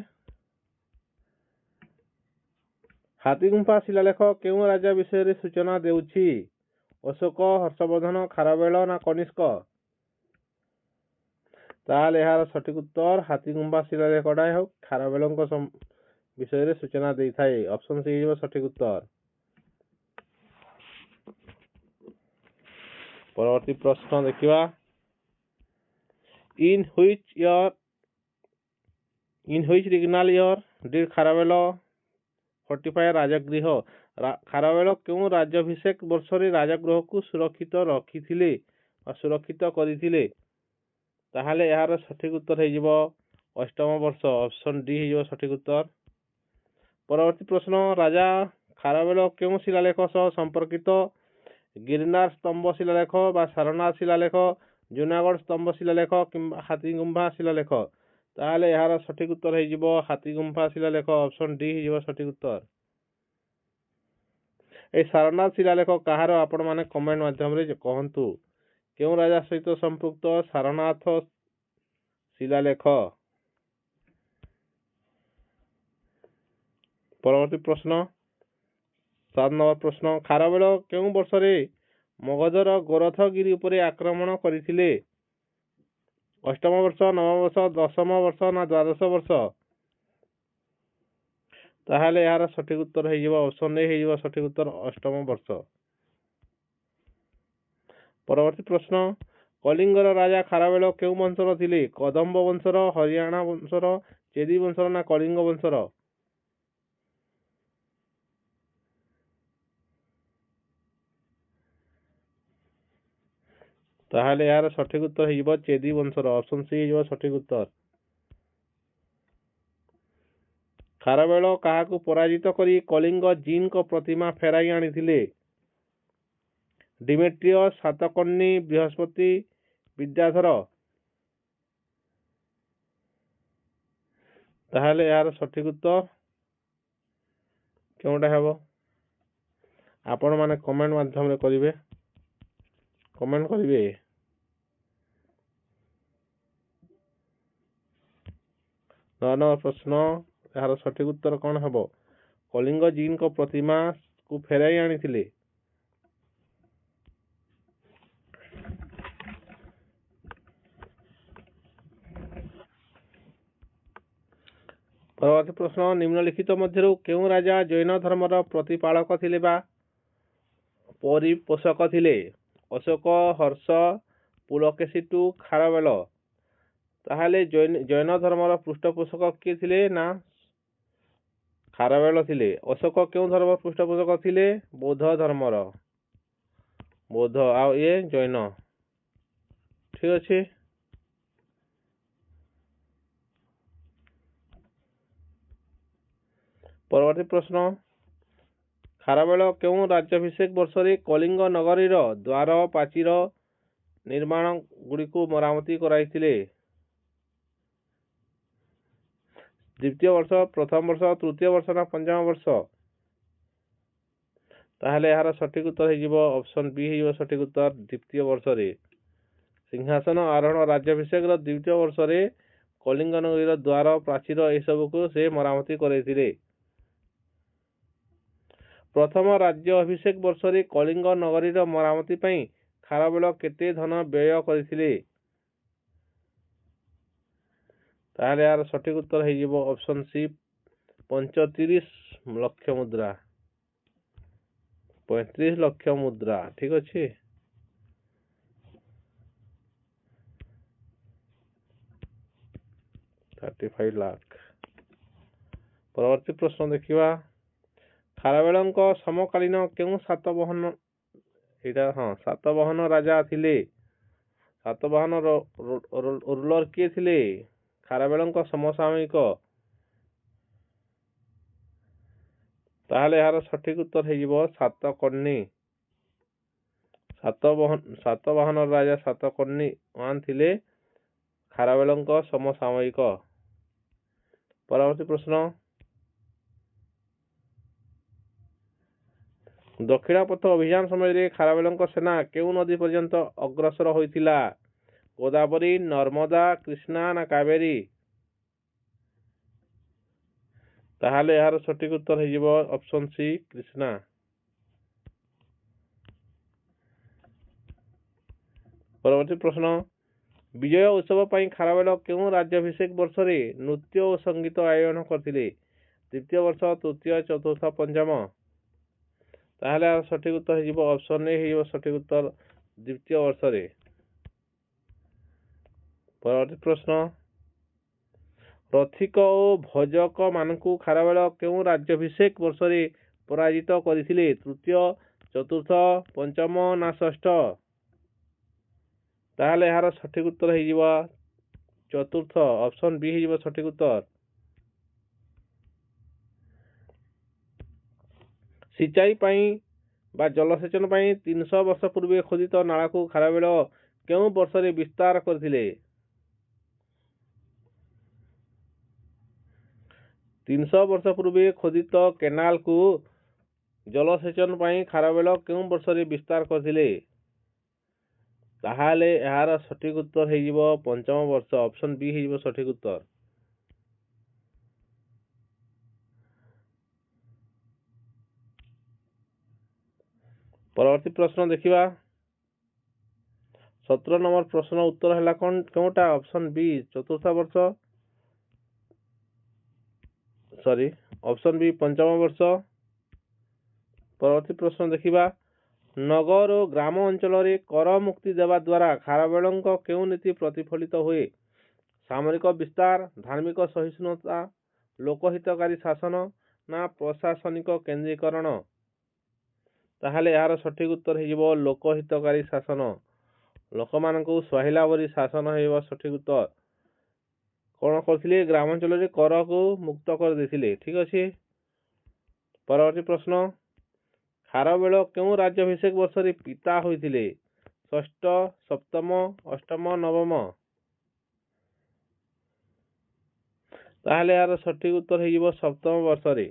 ହାତୀଗୁମ୍ଫା ଶିଳାଲେଖ କେଉଁ ରାଜା ବିଷୟରେ ସୂଚନା ଦେଉଛି? ଅଶୋକ, ହର୍ଷବର୍ଦ୍ଧନ, ଖାରବେଳ ନା କନିଷ୍କ? ତାହେଲେ ଏହାର ସଠିକ ଉତ୍ତର ହାତୀଗୁମ୍ଫା ଶିଳାଲେଖଟା ଖାରବେଳଙ୍କ ବିଷୟରେ ସୂଚନା ଦେଇଥାଏ। ଅପସନ ସି ହେଇଯିବ ସଠିକ ଉତ୍ତର। ପରବର୍ତ୍ତୀ ପ୍ରଶ୍ନ ଦେଖିବା। In which regnal year did Kharabela fortify Rajgriha? Kharabela କେଉଁ ରାଜ୍ୟାଭିଷେକ ବର୍ଷରେ ରାଜଗୃହକୁ ସୁରକ୍ଷିତ କରିଥିଲେ? ତାହେଲେ ଏହାର ସଠିକ ଉତ୍ତର ହେଇଯିବ ଅଷ୍ଟମ ବର୍ଷ। ଅପସନ ଡି ହେଇଯିବ ସଠିକ ଉତ୍ତର। ପରବର୍ତ୍ତୀ ପ୍ରଶ୍ନ। ରାଜା ଖାରବେଳ କେଉଁ ଶିଳାଲେଖ ସହ ସମ୍ପର୍କିତ? ଗିରନାର ସ୍ତମ୍ଭ ଶିଳାଲେଖ ବା ସାରନାଥ ଶିଳାଲେଖ, ଜୁନାଗଡ଼ ସ୍ତମ୍ଭ ଶିଳାଲେଖ କିମ୍ବା ହାତୀଗୁମ୍ଫା ଶିଳାଲେଖ? ତାହେଲେ ଏହାର ସଠିକ ଉତ୍ତର ହେଇଯିବ ହାତୀଗୁମ୍ଫା ଶିଳାଲେଖ। ଅପସନ ଡି ହେଇଯିବ ସଠିକ ଉତ୍ତର। এই ସାରନାଥ ଶିଳାଲେଖ କାହାର? ଆପଣ ମାନେ କମେଣ୍ଟ ମାଧ୍ୟମରେ କହନ୍ତୁ। କେଉଁ ରାଜା ସହିତ ସମ୍ପୃକ୍ତ ସାରନାଥ ଶିଳାଲେଖ? ପରବର୍ତ୍ତୀ ପ୍ରଶ୍ନ। 7 ନମ୍ବର ପ୍ରଶ୍ନ। ଖାରବେଳ କେଉଁ ବର୍ଷରେ ମଗଧର ଗୋରଖଗିରି ଉପରେ ଆକ୍ରମଣ କରିଥିଲେ? ଅଷ୍ଟମ ବର୍ଷ, ନବମ ବର୍ଷ, ଦଶମ ବର୍ଷ ନା ଦ୍ୱାଦଶ ବର୍ଷ? ତାହେଲେ ଏହାର ସଠିକ ଉତ୍ତର ହେଇଯିବ ଅପସନ ଏ ହେଇଯିବ ସଠିକ ଉତ୍ତର ଅଷ୍ଟମ ବର୍ଷ। ପରବର୍ତ୍ତୀ ପ୍ରଶ୍ନ। କଳିଙ୍ଗର ରାଜା ଖାରବେଳ କେଉଁ ବଂଶର ଥିଲେ? କଦମ୍ବ ବଂଶର, ହରିୟାଣା ବଂଶର, ଚେଦି ବଂଶର ନା କଳିଙ୍ଗ ବଂଶର? ତାହେଲେ ଏହାର ସଠିକ ଉତ୍ତର ହେଇଯିବ ଚେଦି ବଂଶର। ଅପସନ ସି ହେଇଯିବ ସଠିକ ଉତ୍ତର। ଖାରବେଳ କାହାକୁ ପରାଜିତ କରି କଳିଙ୍ଗ ଜିନଙ୍କ ପ୍ରତିମା ଫେରାଇ ଆଣିଥିଲେ? ଡିମେଟ୍ରିୟସ୍, ସାତକର୍ଣ୍ଣୀ, ବୃହସ୍ପତି, ବିଦ୍ୟାଧର? ତାହେଲେ ଏହାର ସଠିକ ଉତ୍ତର କେଉଁଟା ହେବ? ଆପଣ ମାନେ କମେଣ୍ଟ ମାଧ୍ୟମରେ କମେଣ୍ଟ କରିବେ। 9 ନମ୍ବର ପ୍ରଶ୍ନ। ଏହାର ସଠିକ ଉତ୍ତର କଣ ହେବ? କଳିଙ୍ଗ ଜିନଙ୍କ ପ୍ରତିମାକୁ ଫେରାଇ ଆଣିଥିଲେ। ପରବର୍ତ୍ତୀ ପ୍ରଶ୍ନ। ନିମ୍ନଲିଖିତ ମଧ୍ୟରୁ କେଉଁ ରାଜା ଜୈନ ଧର୍ମର ପ୍ରତିପାଳକ ଥିଲେ ବା ପରିପୋଷକ ଥିଲେ? ଅଶୋକ, ହର୍ଷ, ପୁଲକେଶିଟୁ, ଖାରବେଳ? ତାହେଲେ ଜୈନ ଧର୍ମର ପୃଷ୍ଠପୋଷକ କିଏ ଥିଲେ? ନା ଖାରବେଳ ଥିଲେ। ଅଶୋକ କେଉଁ ଧର୍ମର ପୃଷ୍ଠପୋଷକ ଥିଲେ? ବୌଦ୍ଧ ଧର୍ମର। ବୌଦ୍ଧ। ଆଉ ଇଏ ଜୈନ। ଠିକ ଅଛି। ପରବର୍ତ୍ତୀ ପ୍ରଶ୍ନ। ଖାରବେଳ କେଉଁ ରାଜ୍ୟାଭିଷେକ ବର୍ଷରେ କଳିଙ୍ଗ ନଗରୀର ଦ୍ୱାର ପ୍ରାଚୀର ନିର୍ମାଣ ଗୁଡ଼ିକୁ ମରାମତି କରାଇଥିଲେ? ଦ୍ୱିତୀୟ ବର୍ଷ, ପ୍ରଥମ ବର୍ଷ, ତୃତୀୟ ବର୍ଷ ନା ପଞ୍ଚମ ବର୍ଷ? ତାହେଲେ ଏହାର ସଠିକ ଉତ୍ତର ହେଇଯିବ ଅପସନ ବି ହେଇଯିବ ସଠିକ ଉତ୍ତର ଦ୍ୱିତୀୟ ବର୍ଷରେ। ସିଂହାସନ ଆରୋହଣ ରାଜ୍ୟାଭିଷେକର ଦ୍ୱିତୀୟ ବର୍ଷରେ କଳିଙ୍ଗ ନଗରୀର ଦ୍ୱାର ପ୍ରାଚୀର ଏସବୁକୁ ସେ ମରାମତି କରାଇଥିଲେ। ପ୍ରଥମ ରାଜ୍ୟ ଅଭିଷେକ ବର୍ଷରେ କଳିଙ୍ଗ ନଗରୀର ମରାମତି ପାଇଁ ଖାରବେଳ କେତେ ଧନ ବ୍ୟୟ କରିଥିଲେ? ତାହେଲେ ଏହାର ସଠିକ ଉତ୍ତର ହେଇଯିବ ଅପସନ ସି 35 ଲକ୍ଷ ମୁଦ୍ରା। 35 ଲକ୍ଷ ମୁଦ୍ରା। ଠିକ ଅଛି। ପରବର୍ତ୍ତୀ ପ୍ରଶ୍ନ ଦେଖିବା। ଖାରବେଳଙ୍କ ସମକାଳୀନ କେଉଁ ସାତବାହନ ରାଜା ଥିଲେ? ସାତବାହନ ରୁଲର କିଏ ଥିଲେ? ଖାରବେଳଙ୍କ ସମସାମୟିକ? ତାହେଲେ ଏହାର ସଠିକ ଉତ୍ତର ହେଇଯିବ ସାତକର୍ଣ୍ଣୀ। ସାତବାହନ ରାଜା ସାତକର୍ଣ୍ଣୀ ଥିଲେ ଖାରବେଳଙ୍କ ସମସାମୟିକ। ପରବର୍ତ୍ତୀ ପ୍ରଶ୍ନ, ଦକ୍ଷିଣ ପଥ ଅଭିଯାନ ସମୟରେ ଖାରବେଳଙ୍କ ସେନା କେଉଁ ନଦୀ ପର୍ଯ୍ୟନ୍ତ ଅଗ୍ରସର ହୋଇଥିଲା? ଗୋଦାବରୀ, ନର୍ମଦା, କୃଷ୍ଣା ନା କାବେରୀ? ତାହେଲେ ଏହାର ସଠିକ ଉତ୍ତର ହେଇଯିବ ଅପସନ ସି କୃଷ୍ଣା। ପରବର୍ତ୍ତୀ ପ୍ରଶ୍ନ, ବିଜୟ ଉତ୍ସବ ପାଇଁ ଖାରବେଳ କେଉଁ ରାଜ୍ୟାଭିଷେକ ବର୍ଷରେ ନୃତ୍ୟ ଓ ସଙ୍ଗୀତ ଆୟୋଜନ କରିଥିଲେ? ତୃତୀୟ ବର୍ଷ, ତୃତୀୟ, ଚତୁର୍ଥ, ପଞ୍ଚମ? ତାହେଲେ ଏହାର ସଠିକ ଉତ୍ତର ହେଇଯିବ ଅପସନ ଏ ହେଇଯିବ ସଠିକ ଉତ୍ତର ଦ୍ୱିତୀୟ ବର୍ଷରେ। ପରବର୍ତ୍ତୀ ପ୍ରଶ୍ନ, ରଥିକ ଓ ଭଜକ ମାନଙ୍କୁ ଖାରବେଳ କେଉଁ ରାଜ୍ୟାଭିଷେକ ବର୍ଷରେ ପରାଜିତ କରିଥିଲେ? ତୃତୀୟ, ଚତୁର୍ଥ, ପଞ୍ଚମ ନା ଷଷ୍ଠ? ତାହେଲେ ଏହାର ସଠିକ ଉତ୍ତର ହେଇଯିବ ଚତୁର୍ଥ, ଅପସନ ବି ହେଇଯିବ ସଠିକ ଉତ୍ତର। ସିଞ୍ଚାଇ ପାଇଁ ବା ଜଳସେଚନ ପାଇଁ 300 ବର୍ଷ ପୂର୍ବେ ଖୋଦିତ ନାଳକୁ ଖାରବେଳ କେଉଁ ବର୍ଷରେ ବିସ୍ତାର କରିଥିଲେ? 300 ବର୍ଷ ପୂର୍ବେ ଖୋଦିତ କେନାଲକୁ ଜଳସେଚନ ପାଇଁ ଖାରବେଳ କେଉଁ ବର୍ଷରେ ବିସ୍ତାର କରିଥିଲେ? ତାହେଲେ ଏହାର ସଠିକ ଉତ୍ତର ହେଇଯିବ ପଞ୍ଚମ ବର୍ଷ, ଅପସନ ବି ହେଇଯିବ ସଠିକ ଉତ୍ତର। ପରବର୍ତ୍ତୀ ପ୍ରଶ୍ନ ଦେଖିବା, 17 ନମ୍ବର ପ୍ରଶ୍ନ ଉତ୍ତର ହେଲା କେଉଁଟା? ଅପସନ ବି ଚତୁର୍ଥ ବର୍ଷ, ଅପସନ ବି ପଞ୍ଚମ ବର୍ଷ। ପରବର୍ତ୍ତୀ ପ୍ରଶ୍ନ ଦେଖିବା, ନଗର ଓ ଗ୍ରାମ ଅଞ୍ଚଳରେ କର ମୁକ୍ତି ଦେବା ଦ୍ୱାରା ଖାରବେଳଙ୍କ କେଉଁ ନୀତି ପ୍ରତିଫଳିତ ହୁଏ? ସାମରିକ ବିସ୍ତାର, ଧାର୍ମିକ ସହିଷ୍ଣୁତା, ଲୋକହିତକାରୀ ଶାସନ ନା ପ୍ରଶାସନିକ କେନ୍ଦ୍ରୀକରଣ? ତାହେଲେ ଏହାର ସଠିକ ଉତ୍ତର ହେଇଯିବ ଲୋକହିତକାରୀ ଶାସନ। ଲୋକମାନଙ୍କୁ ସୁହାଇଲା ପରି ଶାସନ ହେବା ସଠିକ ଉତ୍ତର। କଣ କରିଥିଲେ? ଗ୍ରାମାଞ୍ଚଳରେ କରକୁ ମୁକ୍ତ କରିଦେଇଥିଲେ। ଠିକ ଅଛି। ପରବର୍ତ୍ତୀ ପ୍ରଶ୍ନ, ଖାରବେଳ କେଉଁ ରାଜ୍ୟାଭିଷେକ ବର୍ଷରେ ପିତା ହୋଇଥିଲେ? ଷଷ୍ଠ, ସପ୍ତମ, ଅଷ୍ଟମ, ନବମ? ତାହେଲେ ଏହାର ସଠିକ ଉତ୍ତର ହେଇଯିବ ସପ୍ତମ ବର୍ଷରେ।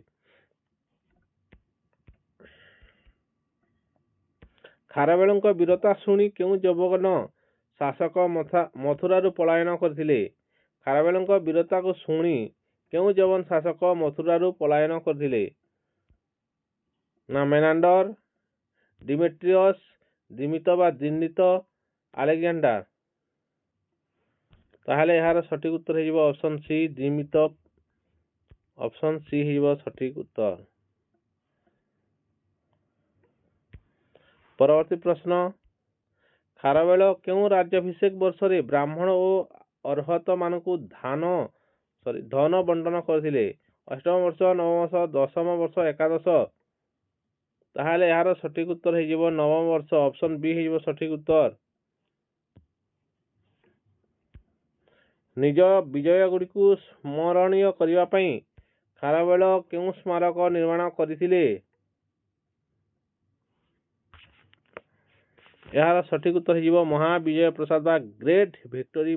ଖାରବେଳଙ୍କ ବୀରତା ଶୁଣି କେଉଁ ଯବନ ଶାସକ ମଥୁରାରୁ ପଳାୟନ କରିଥିଲେ? ଖାରବେଳଙ୍କ ବୀରତାକୁ ଶୁଣି କେଉଁ ଯବନ ଶାସକ ମଥୁରାରୁ ପଳାୟନ କରିଥିଲେ? ନା ମେନାଣ୍ଡର, ଡିମେଟ୍ରିୟସ୍, ଦିମିତ ବା ଦିନିତ, ଆଲେକ୍ଜାଣ୍ଡାର? ତାହେଲେ ଏହାର ସଠିକ ଉତ୍ତର ହେଇଯିବ ଅପସନ ସି ଦିମିତ, ଅପସନ ସି ହେଇଯିବ ସଠିକ ଉତ୍ତର। ପରବର୍ତ୍ତୀ ପ୍ରଶ୍ନ, ଖାରବେଳ କେଉଁ ରାଜ୍ୟାଭିଷେକ ବର୍ଷରେ ବ୍ରାହ୍ମଣ ଓ ଅର୍ହତ ମାନଙ୍କୁ ଧନ ବଣ୍ଟନ କରିଥିଲେ? ଅଷ୍ଟମ ବର୍ଷ, ନବମ ବର୍ଷ, ଦଶମ ବର୍ଷ, ଏକାଦଶ? ତାହେଲେ ଏହାର ସଠିକ ଉତ୍ତର ହେଇଯିବ ନବମ ବର୍ଷ, ଅପସନ ବି ହେଇଯିବ ସଠିକ ଉତ୍ତର। ନିଜ ବିଜୟ ଗୁଡ଼ିକୁ ସ୍ମରଣୀୟ କରିବା ପାଇଁ ଖାରବେଳ କେଉଁ ସ୍ମାରକ ନିର୍ମାଣ କରିଥିଲେ? ଏହାର ସଠିକ ଉତ୍ତର ହେଇଯିବ ମହାବିଜୟ ପ୍ରାସାଦ ବା ଗ୍ରେଟ୍ ଭିକ୍ଟୋରୀ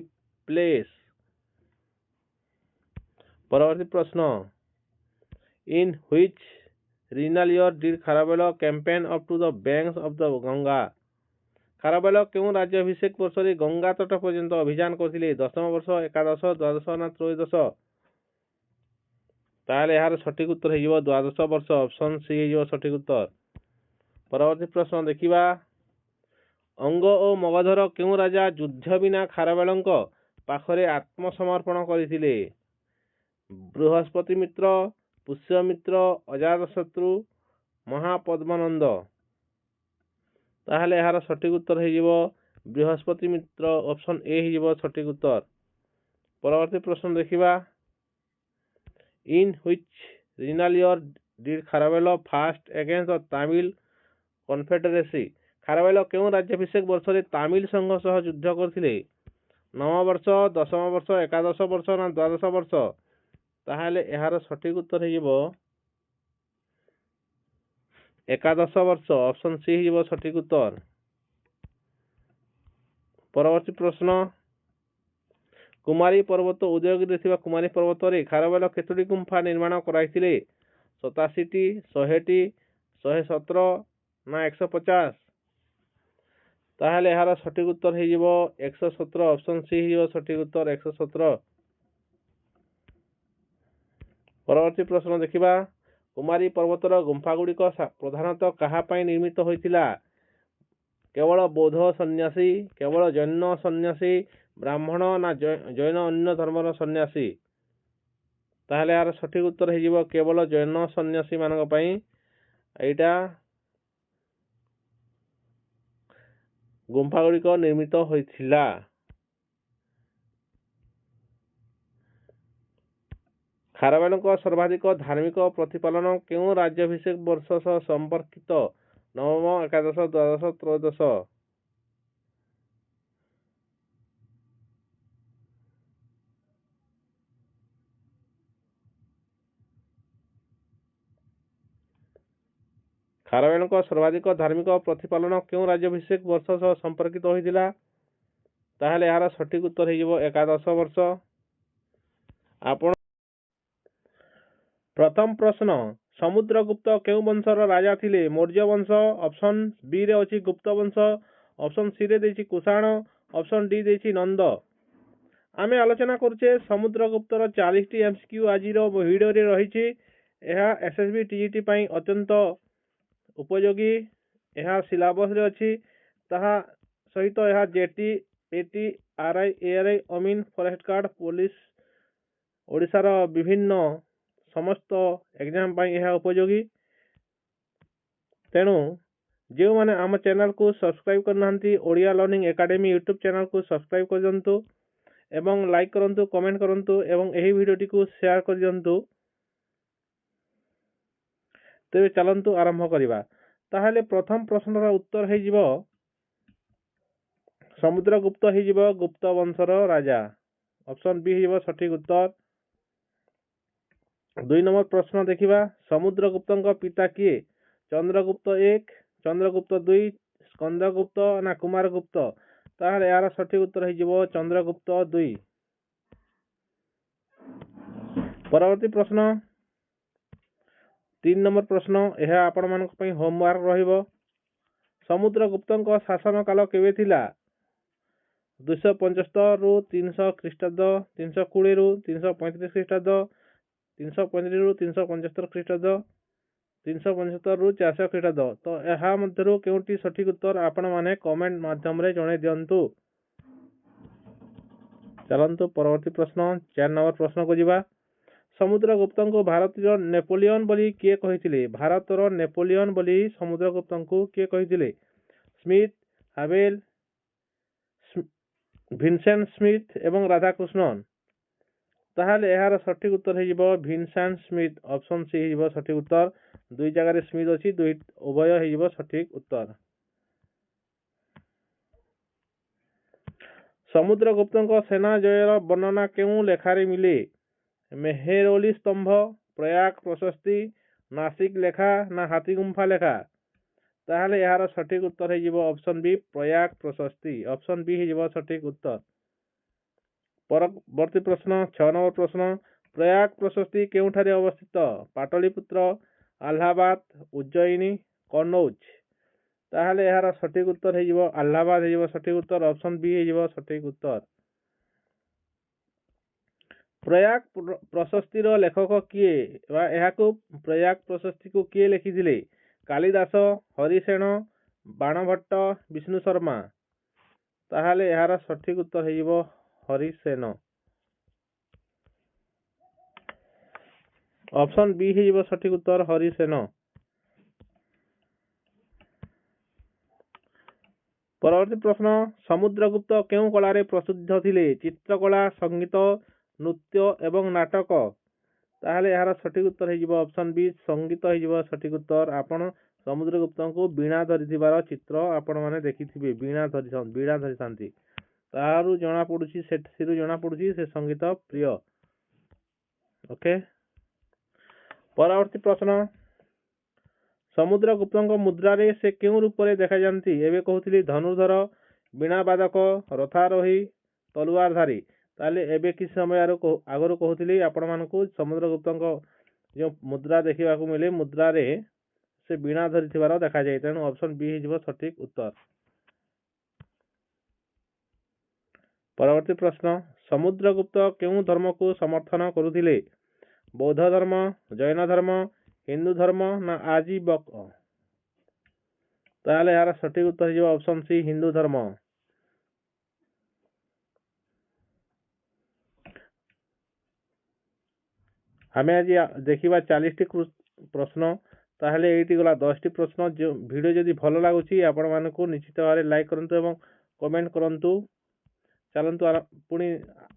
ପ୍ଲେସ୍। ପରବର୍ତ୍ତୀ ପ୍ରଶ୍ନ, in which regnal year did Kharavela campaign up to the banks of the Ganga? Kharavela କେଉଁ ରାଜ୍ୟାଭିଷେକ ବର୍ଷରେ ଗଙ୍ଗା ତଟ ପର୍ଯ୍ୟନ୍ତ ଅଭିଯାନ କରିଥିଲେ? ଦଶମ ବର୍ଷ, ଏକାଦଶ, ଦ୍ୱାଦଶ ନା ତ୍ରୟୋଦଶ? ତାହେଲେ ଏହାର ସଠିକ ଉତ୍ତର ହେଇଯିବ ଦ୍ୱାଦଶ ବର୍ଷ, ଅପସନ ସି ହେଇଯିବ ସଠିକ ଉତ୍ତର। ପରବର୍ତ୍ତୀ ପ୍ରଶ୍ନ ଦେଖିବା, ଅଙ୍ଗ ଓ ମଗଧର କେଉଁ ରାଜା ଯୁଦ୍ଧ ବିନା ଖାରବେଳଙ୍କ ପାଖରେ ଆତ୍ମସମର୍ପଣ କରିଥିଲେ? ବୃହସ୍ପତି ମିତ୍ର, ପୁଷ୍ୟମିତ୍ର, ଅଜାତଶତ୍ରୁ, ମହାପଦ୍ମନନ୍ଦ? ତାହେଲେ ଏହାର ସଠିକ ଉତ୍ତର ହେଇଯିବ ବୃହସ୍ପତି ମିତ୍ର, ଅପସନ ଏ ହେଇଯିବ ସଠିକ ଉତ୍ତର। ପରବର୍ତ୍ତୀ ପ୍ରଶ୍ନ ଦେଖିବା, in which regnal year did Kharavela fast against the Tamil confederacy? Kharavela କେଉଁ ରାଜ୍ୟାଭିଷେକ ବର୍ଷରେ ତାମିଲ ସଂଘ ସହ ଯୁଦ୍ଧ କରିଥିଲେ? ନବମ ବର୍ଷ, ଦଶମ ବର୍ଷ, ଏକାଦଶ ବର୍ଷ ନା ଦ୍ୱାଦଶ ବର୍ଷ? ତାହେଲେ ଏହାର ସଠିକ ଉତ୍ତର ହେଇଯିବ ଏକାଦଶ ବର୍ଷ, ଅପସନ ସି ହେଇଯିବ ସଠିକ ଉତ୍ତର। ପରବର୍ତ୍ତୀ ପ୍ରଶ୍ନ, କୁମାରୀ ପର୍ବତ ଉଦୟଗିରିରେ ଥିବା କୁମାରୀ ପର୍ବତରେ ଖାରବେଳ କେତୋଟି ଗୁମ୍ଫା ନିର୍ମାଣ କରାଇଥିଲେ? 87ଟି, 100ଟି, 117 ନା 150? ତାହେଲେ ଏହାର ସଠିକ ଉତ୍ତର ହେଇଯିବ 117। ଅପସନ ସି ହେଇଯିବ ସଠିକ ଉତ୍ତର 117। ପରବର୍ତ୍ତୀ ପ୍ରଶ୍ନ ଦେଖିବା। କୁମାରୀ ପର୍ବତର ଗୁମ୍ଫା ଗୁଡ଼ିକ ପ୍ରଧାନତଃ କାହା ପାଇଁ ନିର୍ମିତ ହୋଇଥିଲା? କେବଳ ବୌଦ୍ଧ ସନ୍ନ୍ୟାସୀ, କେବଳ ଜୈନ ସନ୍ନ୍ୟାସୀ, ବ୍ରାହ୍ମଣ ନା ଜୈନ ଅନ୍ୟ ଧର୍ମର ସନ୍ନ୍ୟାସୀ? ତାହେଲେ ଏହାର ସଠିକ ଉତ୍ତର ହେଇଯିବ କେବଳ ଜୈନ ସନ୍ନ୍ୟାସୀ ମାନଙ୍କ ପାଇଁ ଏଇଟା ଗୁମ୍ଫା ଗୁଡ଼ିକ ନିର୍ମିତ ହୋଇଥିଲା। ଖାରବେଳଙ୍କ ସର୍ବାଧିକ ଧାର୍ମିକ ପ୍ରତିପାଳନ କେଉଁ ରାଜ୍ୟାଭିଷେକ ବର୍ଷ ସହ ସମ୍ପର୍କିତ? ନବମ, ଏକାଦଶ, ଦ୍ୱାଦଶ, ତ୍ରୟୋଦଶ? ଖାରବେଳଙ୍କ ସର୍ବାଧିକ ଧାର୍ମିକ ପ୍ରତିପାଳନ କେଉଁ ରାଜ୍ୟାଭିଷେକ ବର୍ଷ ସହ ସମ୍ପର୍କିତ ହୋଇଥିଲା? ତାହେଲେ ଏହାର ସଠିକ ଉତ୍ତର ହେଇଯିବ ଏକାଦଶ ବର୍ଷ। ଆପଣ ପ୍ରଥମ ପ୍ରଶ୍ନ, ସମୁଦ୍ରଗୁପ୍ତ କେଉଁ ବଂଶର ରାଜା ଥିଲେ? ମୌର୍ଯ୍ୟ ବଂଶ। ଅପସନ ବି ରେ ଅଛି ଗୁପ୍ତ ବଂଶ, ଅପସନ ସି ରେ ଦେଇଛି କୁଷାଣ, ଅପସନ ଡି ଦେଇଛି ନନ୍ଦ। ଆମେ ଆଲୋଚନା କରୁଛେ ସମୁଦ୍ରଗୁପ୍ତର 40ଟି MCQ ଆଜିର ଭିଡ଼ିଓରେ ରହିଛି। ଏହା SSB TGT ପାଇଁ ଅତ୍ୟନ୍ତ ଉପଯୋଗୀ। ଏହା ସିଲାବସରେ ଅଛି। ତାହା ସହିତ ଏହା JT, AT, RI, ARI, ଅମିନ, ଫରେଷ୍ଟ ଗାର୍ଡ, ପୋଲିସ, ଓଡ଼ିଶାର ବିଭିନ୍ନ ସମସ୍ତ ଏକ୍ଜାମ ପାଇଁ ଏହା ଉପଯୋଗୀ। ତେଣୁ ଯେଉଁମାନେ ଆମ ଚ୍ୟାନେଲକୁ ସବସ୍କ୍ରାଇବ କରିନାହାନ୍ତି, ଓଡ଼ିଆ ଲର୍ଣ୍ଣିଂ ଏକାଡେମୀ ୟୁଟ୍ୟୁବ ଚ୍ୟାନେଲକୁ ସବସ୍କ୍ରାଇବ କରିଦିଅନ୍ତୁ ଏବଂ ଲାଇକ୍ କରନ୍ତୁ, କମେଣ୍ଟ କରନ୍ତୁ ଏବଂ ଏହି ଭିଡ଼ିଓଟିକୁ ସେୟାର କରିଦିଅନ୍ତୁ। ତେବେ ଚାଲନ୍ତୁ ଆରମ୍ଭ କରିବା। ତାହେଲେ ପ୍ରଥମ ପ୍ରଶ୍ନର ଉତ୍ତର ହେଇଯିବ ସମୁଦ୍ରଗୁପ୍ତ ହେଇଯିବ ଗୁପ୍ତ ବଂଶର ରାଜା। ଅପସନ ବି ହେଇଯିବ ସଠିକ ଉତ୍ତର। 2 ନମ୍ବର ପ୍ରଶ୍ନ ଦେଖିବା। ସମୁଦ୍ରଗୁପ୍ତଙ୍କ ପିତା କିଏ? ଚନ୍ଦ୍ରଗୁପ୍ତ 1, ଚନ୍ଦ୍ରଗୁପ୍ତ 2, ସ୍କନ୍ଦଗୁପ୍ତ ନା କୁମାରଗୁପ୍ତ? ତାହେଲେ ଏହାର ସଠିକ ଉତ୍ତର ହେଇଯିବ ଚନ୍ଦ୍ରଗୁପ୍ତ 2। ପରବର୍ତ୍ତୀ ପ୍ରଶ୍ନ 3 ନମ୍ବର ପ୍ରଶ୍ନ। ଏହା ଆପଣମାନଙ୍କ ପାଇଁ ହୋମୱାର୍କ ରହିବ। ସମୁଦ୍ରଗୁପ୍ତଙ୍କ ଶାସନ କାଳ କେବେ ଥିଲା? 275 ରୁ 300 ଖ୍ରୀଷ୍ଟାବ୍ଦ, 320 ରୁ 335 ଖ୍ରୀଷ୍ଟାବ୍ଦ, 335 ରୁ 375 ଖ୍ରୀଷ୍ଟାବ୍ଦ, 375 ରୁ 400 ଖ୍ରୀଷ୍ଟାବ୍ଦ। ତ ଏହା ମଧ୍ୟରୁ କେଉଁଟି ସଠିକ ଉତ୍ତର ଆପଣମାନେ କମେଣ୍ଟ ମାଧ୍ୟମରେ ଜଣାଇ ଦିଅନ୍ତୁ। ଚାଲନ୍ତୁ ପରବର୍ତ୍ତୀ ପ୍ରଶ୍ନ 4 ନମ୍ବର ପ୍ରଶ୍ନକୁ ଯିବା। ସମୁଦ୍ରଗୁପ୍ତଙ୍କୁ ଭାରତୀୟ ନେପୋଲିଅନ ବୋଲି କିଏ କହିଥିଲେ? ଭାରତର ନେପୋଲିଅନ ବୋଲି ସମୁଦ୍ରଗୁପ୍ତଙ୍କୁ କିଏ କହିଥିଲେ? ସ୍ମିଥ, ହାଭେଲ, ଭିନସେଣ୍ଟ ସ୍ମିଥ ଏବଂ ରାଧାକୃଷ୍ଣନ। ତାହେଲେ ଏହାର ସଠିକ ଉତ୍ତର ହେଇଯିବ ଭିନସେଣ୍ଟ ସ୍ମିଥ। ଅପସନ ସି ହେଇଯିବ ସଠିକ ଉତ୍ତର। 2 ଜାଗାରେ ସ୍ମିଥ ଅଛି, ଉଭୟ ହେଇଯିବ ସଠିକ ଉତ୍ତର। ସମୁଦ୍ରଗୁପ୍ତଙ୍କ ସେନା ଜୟର ବର୍ଣ୍ଣନା କେଉଁ ଲେଖାରେ ମିଳେ? ମେହେରୌଲି ସ୍ତମ୍ଭ, ପ୍ରୟାଗ ପ୍ରଶସ୍ତି, ନାସିକ ଲେଖା ନା ହାତୀଗୁମ୍ଫା ଲେଖା? ତାହେଲେ ଏହାର ସଠିକ ଉତ୍ତର ହେଇଯିବ ଅପସନ ବି ପ୍ରୟାଗ ପ୍ରଶସ୍ତି। ଅପସନ ବି ହେଇଯିବ ସଠିକ ଉତ୍ତର। ପରବର୍ତ୍ତୀ ପ୍ରଶ୍ନ 6 ନମ୍ବର ପ୍ରଶ୍ନ। ପ୍ରୟାଗ ପ୍ରଶସ୍ତି କେଉଁଠାରେ ଅବସ୍ଥିତ? ପାଟଳିପୁତ୍ର, ଆହ୍ଲାବାଦ, ଉଜ୍ଜୟିନୀ, କନୌଜ? ତାହେଲେ ଏହାର ସଠିକ ଉତ୍ତର ହେଇଯିବ ଆହ୍ଲାବାଦ ହେଇଯିବ ସଠିକ ଉତ୍ତର। ଅପସନ ବି ହେଇଯିବ ସଠିକ ଉତ୍ତର। ପ୍ରୟାଗ ପ୍ରଶସ୍ତିର ଲେଖକ କିଏ ବା ଏହାକୁ ପ୍ରୟାଗ ପ୍ରଶସ୍ତିକୁ କିଏ ଲେଖିଥିଲେ? କାଳିଦାସ, ହରିସେନ, ବାଣଭଟ୍ଟ, ବିଷ୍ଣୁ ଶର୍ମା? ତାହେଲେ ଏହାର ସଠିକ ଉତ୍ତର ହେଇଯିବ ହରିସେନ। ଅପସନ ବି ହେଇଯିବ ସଠିକ ଉତ୍ତର ହରିସେନ। ପରବର୍ତ୍ତୀ ପ୍ରଶ୍ନ। ସମୁଦ୍ରଗୁପ୍ତ କେଉଁ କଳାରେ ପ୍ରସିଦ୍ଧ ଥିଲେ? ଚିତ୍ରକଳା, ସଙ୍ଗୀତ, ନୃତ୍ୟ ଏବଂ ନାଟକ? ତାହେଲେ ଏହାର ସଠିକ ଉତ୍ତର ହେଇଯିବ ଅପସନ ବି ସଙ୍ଗୀତ ହେଇଯିବ ସଠିକ ଉତ୍ତର। ଆପଣ ସମୁଦ୍ରଗୁପ୍ତଙ୍କୁ ବୀଣା ଧରିଥିବାର ଚିତ୍ର ଆପଣମାନେ ଦେଖିଥିବେ। ବୀଣା ଧରିଥାନ୍ତି। ତାହାରୁ ଜଣାପଡୁଛି ସେଥିରୁ ଜଣାପଡୁଛି ସେ ସଙ୍ଗୀତ ପ୍ରିୟ। ଓକେ। ପରବର୍ତ୍ତୀ ପ୍ରଶ୍ନ। ସମୁଦ୍ରଗୁପ୍ତଙ୍କ ମୁଦ୍ରାରେ ସେ କେଉଁ ରୂପରେ ଦେଖାଯାନ୍ତି? ଏବେ କହୁଥିଲି ଧନୁର୍ଧର, ବୀଣାବାଦକ, ରଥାରୋହୀ, ତଲୱାରଧାରୀ। ताले एबे किछ समय आगରୁ कहूली आपण मानकू समुद्रगुप्तଙ୍କ जो मुद्रा देखा मिले मुद्रा रे से बीणा धरी देखा जाए तेणु ऑप्शन बी हो सठिक उत्तर। परवर्ती प्रश्न समुद्रगुप्त केउ धर्म को समर्थन करुथिले बौद्ध धर्म जैन धर्म हिंदू धर्म ना आजीवक ताले यार सठिक उत्तर हो ऑप्शन सी हिंदू धर्म। आम आज देखा 40 टी प्रश्न ताहले एटी गला 10 टी प्रश्न जो वीडियो जदि भल लगुच आपण मानकू निश्चित भाव लाइक करंतु एवं कमेंट करंतु। चलंतु पुणी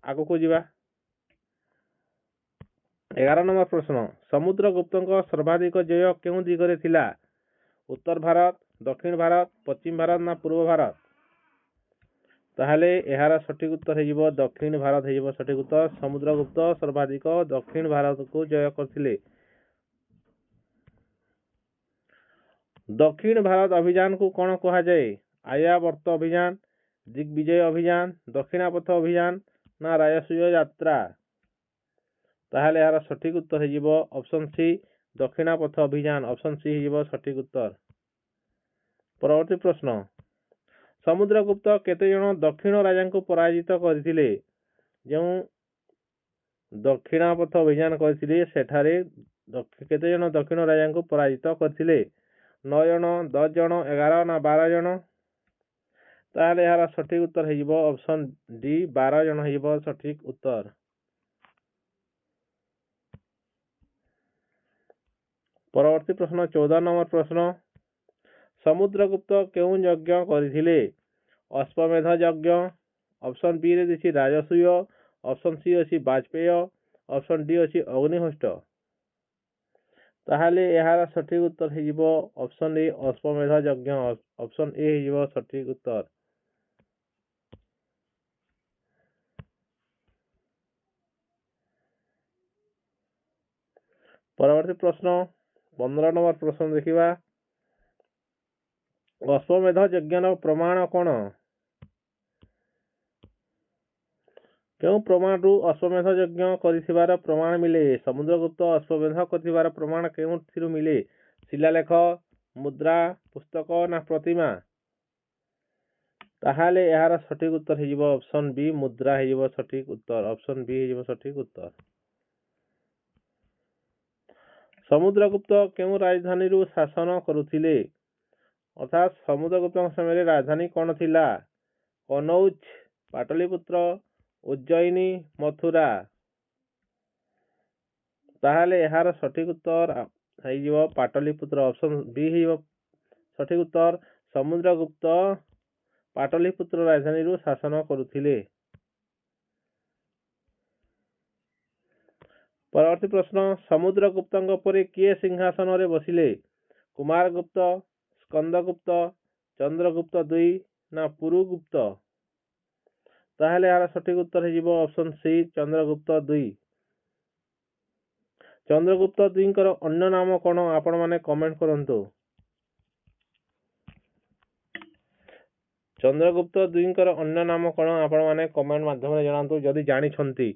आग को जीवा 11 नंबर प्रश्न समुद्रगुप्त सर्वाधिक जय केउ दिगरे थिला उत्तर भारत दक्षिण भारत पश्चिम भारत ना पूर्व भारत ताहले यार सठिक उत्तर हो दक्षिण भारत हो सठिक उत्तर। समुद्रगुप्त सर्वाधिक दक्षिण भारत को जय करथिले। दक्षिण भारत अभियान को कौन कहा जाए आर्यावर्त अभियान दिग्विजय अभियान दक्षिणापथ अभियान ना राजसूय यात्रा ताहले यार सठिक उत्तर हो ऑप्शन सी दक्षिणापथ अभियान ऑप्शन सी हो सठिक उत्तर। परवर्ती प्रश्न समुद्रगुप्त केते जन दक्षिण राजा को पराजित करथिले जो दक्षिणापथ अभियान करथिले सेठारे केते जन दक्षिण राजा को पराजित करथिले 9 जन 10 जन 11 ना 12 जन ताहले यार सठिक उत्तर हो ऑप्शन डी 12 जन हो सठिक उत्तर। परवर्ती प्रश्न 14 नंबर प्रश्न समुद्रगुप्त केउ यज्ञ करथिले अश्वमेध यज्ञ ऑप्शन बी रे दिछि राजसूय ऑप्शन सी अछि वाजपेय ऑप्शन डी अछि अग्निहोष्ट ताहले यार सठिक उत्तर हो ऑप्शन ए अश्वमेध यज्ञ ऑप्शन ए हो सठिक उत्तर। परवर्ती प्रश्न 15 नंबर प्रश्न देखिबा अश्वमेध यज्ञ प्रमाण कौन क्यों प्रमाण रु अश्वमेध यज्ञ कर प्रमाण मिले समुद्रगुप्त अश्वमेध कर प्रमाण क्यों मिले शिलालेख मुद्रा पुस्तक ना प्रतिमा ताहले यार सठिक उत्तर हो ऑप्शन बी मुद्रा हो सठिक उत्तर ऑप्शन बी हो सठिक उत्तर। समुद्रगुप्त केउ राजधानी रु शासन करुथिले अर्थात समुद्रगुप्त समय राजधानी कौन थिला कनौज पाटलिपुत्र उज्जयिनी मथुरा ताहले यार सठिक उत्तर हो पाटलिपुत्र ऑप्शन बी हो सठिक उत्तर। समुद्रगुप्त पाटलिपुत्र राजधानी रु शासन करुथिले। परवर्ती प्रश्न समुद्रगुप्त परे किए सिंहासन रे बसिले कुमारगुप्त स्कंदगुप्त चंद्रगुप्त दुई ना पुरुगुप्त ताहले यार सठिक उत्तर हो ऑप्शन सी चंद्रगुप्त दुई। चंद्रगुप्त दुई अन्य नाम कौन आपण माने कमेंट करंतु। चंद्रगुप्त दुई अन्य नाम कौन आपण माने कमेंट माध्यम जनातु जदि जानी छंती।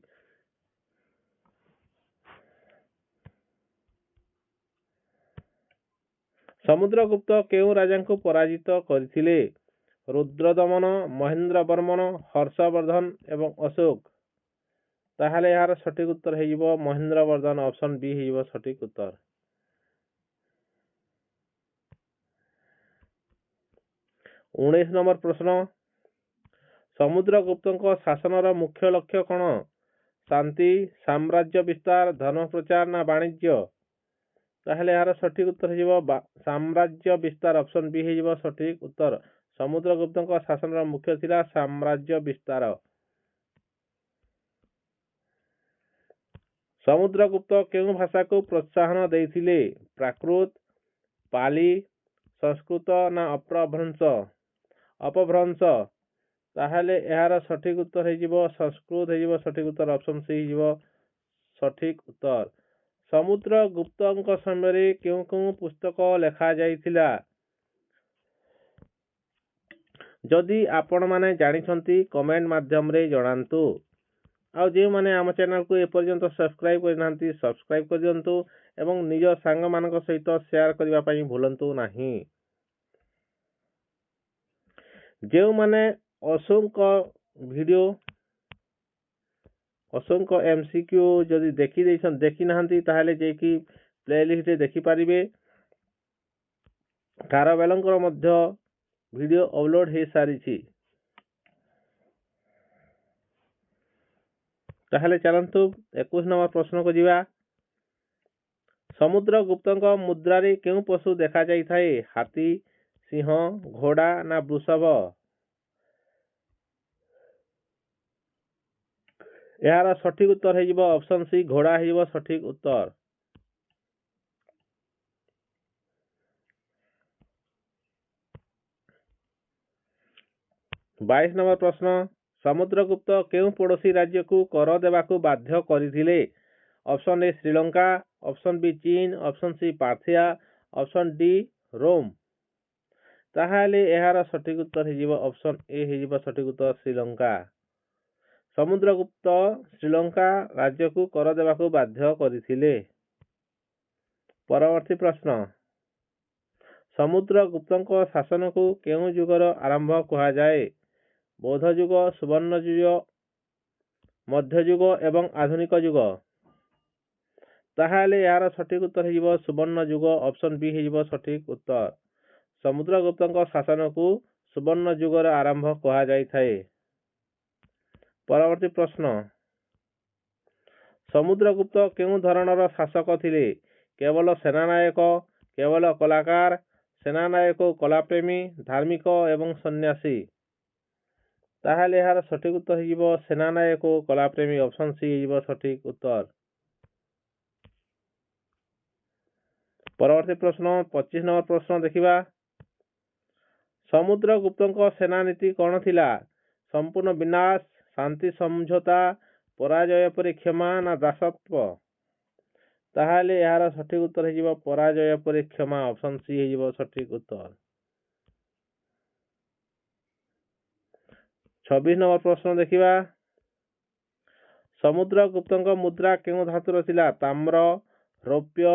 समुद्रगुप्त केउ राजा को पराजित करथिले रुद्रदमन महेंद्र वर्मन हर्षवर्धन एवं अशोक ताहले यार सठिक उत्तर हो महेंद्र वर्धन ऑप्शन बी हो सठिक उत्तर। उन्नीस नंबर प्रश्न समुद्रगुप्त शासन मुख्य लक्ष्य कौन शांति साम्राज्य विस्तार धर्म प्रचार ना वाणिज्य ताहले यार सठिक उत्तर हो साम्राज्य विस्तार ऑप्शन बी हो सठिक उत्तर। समुद्रगुप्त शासन मुख्य थिला साम्राज्य विस्तार। समुद्रगुप्त केउ भाषा को प्रोत्साहन देथिले प्राकृत पाली संस्कृत ना अपभ्रंश ताहले यार सठिक उत्तर हो संस्कृत हो सठिक उत्तर ऑप्शन सी हो सठिक उत्तर। समुद्रगुप्त समय केउ केउ पुस्तक लेखा जाइथिला जदि आपण माने जानिछंती कमेंट माध्यम रे जणांतु। ଆଉ ଯେଉଁମାନେ ଆମ ଚ୍ୟାନେଲକୁ ଏପର୍ଯ୍ୟନ୍ତ ସବସ୍କ୍ରାଇବ୍ କରିନାହାନ୍ତି ସବସ୍କ୍ରାଇବ୍ କରିଦିଅନ୍ତୁ ଏବଂ ନିଜ ସାଙ୍ଗମାନଙ୍କ ସହିତ ସେୟାର କରିବା ପାଇଁ ଭୁଲନ୍ତୁ ନାହିଁ। ଯେଉଁମାନେ ଅଶୋକଙ୍କ MCQ ଯଦି ଦେଖିନାହାନ୍ତି ତାହେଲେ ଯାଇକି ପ୍ଲେଲିଷ୍ଟରେ ଦେଖିପାରିବେ। ଖାରବେଳଙ୍କର ମଧ୍ୟ ଭିଡ଼ିଓ ଅପଲୋଡ଼ ହେଇସାରିଛି। ତାହେଲେ ଚାଲନ୍ତୁ 21 ନମ୍ବର ପ୍ରଶ୍ନକୁ ଯିବା। ସମୁଦ୍ରଗୁପ୍ତଙ୍କ ମୁଦ୍ରାରେ କେଉଁ ପଶୁ ଦେଖାଯାଇଥାଏ? ହାତୀ, ସିଂହ, ଘୋଡ଼ା ନା ବୃଷଭ? ଏହାର ସଠିକ ଉତ୍ତର ହେଇଯିବ ଅପସନ ସି ଘୋଡ଼ା ହେଇଯିବ ସଠିକ ଉତ୍ତର। ବାଇଶ ନମ୍ବର ପ୍ରଶ୍ନ। ସମୁଦ୍ରଗୁପ୍ତ କେଉଁ ପଡ଼ୋଶୀ ରାଜ୍ୟକୁ କର ଦେବାକୁ ବାଧ୍ୟ କରିଥିଲେ? Option A Sri Lanka, option B ଚୀନ, option C Parthia, option D Rome. ତାହେଲେ ଏହାର ସଠିକ ଉତ୍ତର ହେଇଯିବ ଅପସନ ଏ ହେଇଯିବ ସଠିକ ଉତ୍ତର ଶ୍ରୀଲଙ୍କା। ସମୁଦ୍ରଗୁପ୍ତ ଶ୍ରୀଲଙ୍କା ରାଜ୍ୟକୁ କର ଦେବାକୁ ବାଧ୍ୟ କରିଥିଲେ। ପରବର୍ତ୍ତୀ ପ୍ରଶ୍ନ। ସମୁଦ୍ରଗୁପ୍ତଙ୍କ ଶାସନକୁ କେଉଁ ଯୁଗର ଆରମ୍ଭ କୁହାଯାଏ? ବୌଦ୍ଧ ଯୁଗ, ସୁବର୍ଣ୍ଣ ଯୁଗ, ମଧ୍ୟଯୁଗ ଏବଂ ଆଧୁନିକ ଯୁଗ। ତାହେଲେ ଏହାର ସଠିକ ଉତ୍ତର ହେଇଯିବ ସୁବର୍ଣ୍ଣ ଯୁଗ। ଅପସନ ବି ହେଇଯିବ ସଠିକ ଉତ୍ତର। ସମୁଦ୍ରଗୁପ୍ତଙ୍କ ଶାସନକୁ ସୁବର୍ଣ୍ଣ ଯୁଗର ଆରମ୍ଭ କୁହାଯାଇଥାଏ। ପରବର୍ତ୍ତୀ ପ୍ରଶ୍ନ। ସମୁଦ୍ରଗୁପ୍ତ କେଉଁ ଧରଣର ଶାସକ ଥିଲେ? କେବଳ ସେନାନାୟକ, କେବଳ କଳାକାର, ସେନାନାୟକ କଳାପ୍ରେମୀ, ଧାର୍ମିକ ଏବଂ ସନ୍ନ୍ୟାସୀ। ତାହେଲେ ଏହାର ସଠିକ ଉତ୍ତର ହେଇଯିବ ସେନାନାୟକ କଳାପ୍ରେମୀ। ଅପସନ ସି ହେଇଯିବ ସଠିକ ଉତ୍ତର। ପରବର୍ତ୍ତୀ ପ୍ରଶ୍ନ 25 ନମ୍ବର ପ୍ରଶ୍ନ ଦେଖିବା। ସମୁଦ୍ରଗୁପ୍ତଙ୍କ ସେନାନୀତି କ'ଣ ଥିଲା? ସମ୍ପୂର୍ଣ୍ଣ ବିନାଶ, ଶାନ୍ତି ସମଝୋତା, ପରାଜୟ ପରେ କ୍ଷମା ନା ଦାସତ୍ୱ? ତାହେଲେ ଏହାର ସଠିକ ଉତ୍ତର ହେଇଯିବ ପରାଜୟ ପରେ କ୍ଷମା। ଅପସନ ସି ହେଇଯିବ ସଠିକ ଉତ୍ତର। 26 ନମ୍ବର ପ୍ରଶ୍ନ ଦେଖିବା। ସମୁଦ୍ରଗୁପ୍ତଙ୍କ ମୁଦ୍ରା କେଉଁ ଧାତୁର ଥିଲା? ତାମ୍ର, ରୌପ୍ୟ,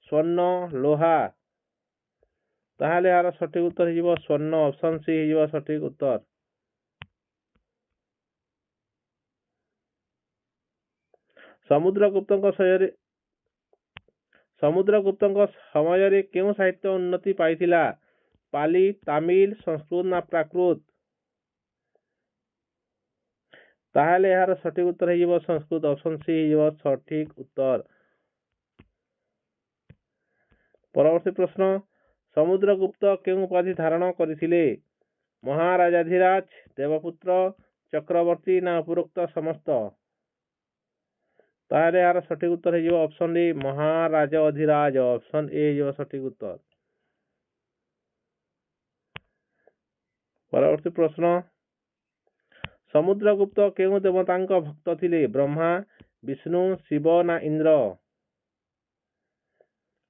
ସ୍ୱର୍ଣ୍ଣ, ଲୁହା। ତାହେଲେ ଏହାର ସଠିକ ଉତ୍ତର ହେଇଯିବ ସ୍ୱର୍ଣ୍ଣ। ଅପସନ ସି ହେଇଯିବ ସଠିକ ଉତ୍ତର। ସମୁଦ୍ରଗୁପ୍ତଙ୍କ ସମୟରେ କେଉଁ ସାହିତ୍ୟ ଉନ୍ନତି ପାଇଥିଲା? ପାଲି, ତାମିଲ, ସଂସ୍କୃତ ନା ପ୍ରାକୃତ? ତାହେଲେ ଏହାର ସଠିକ ଉତ୍ତର ହେଇଯିବ ସଂସ୍କୃତ। ଅପସନ ସି ହେଇଯିବ ସଠିକ ଉତ୍ତର। ପରବର୍ତ୍ତୀ ପ୍ରଶ୍ନ। ସମୁଦ୍ରଗୁପ୍ତ କେଉଁ ଉପାଧି ଧାରଣ କରିଥିଲେ? ମହାରାଜାଧିରାଜ, ଦେବପୁତ୍ର, ଚକ୍ରବର୍ତ୍ତୀ ନା ଉପରୋକ୍ତ ସମସ୍ତ? ତାହେଲେ ଏହାର ସଠିକ ଉତ୍ତର ହେଇଯିବ ଅପସନ ଏ ମହାରାଜାଧିରାଜ। ଅପସନ ଏ ହେଇଯିବ ସଠିକ ଉତ୍ତର। ପରବର୍ତ୍ତୀ ପ୍ରଶ୍ନ। ସମୁଦ୍ରଗୁପ୍ତ କେଉଁ ଦେବତାଙ୍କ ଭକ୍ତ ଥିଲେ? ବ୍ରହ୍ମା, ବିଷ୍ଣୁ, ଶିବ ନା ଇନ୍ଦ୍ର?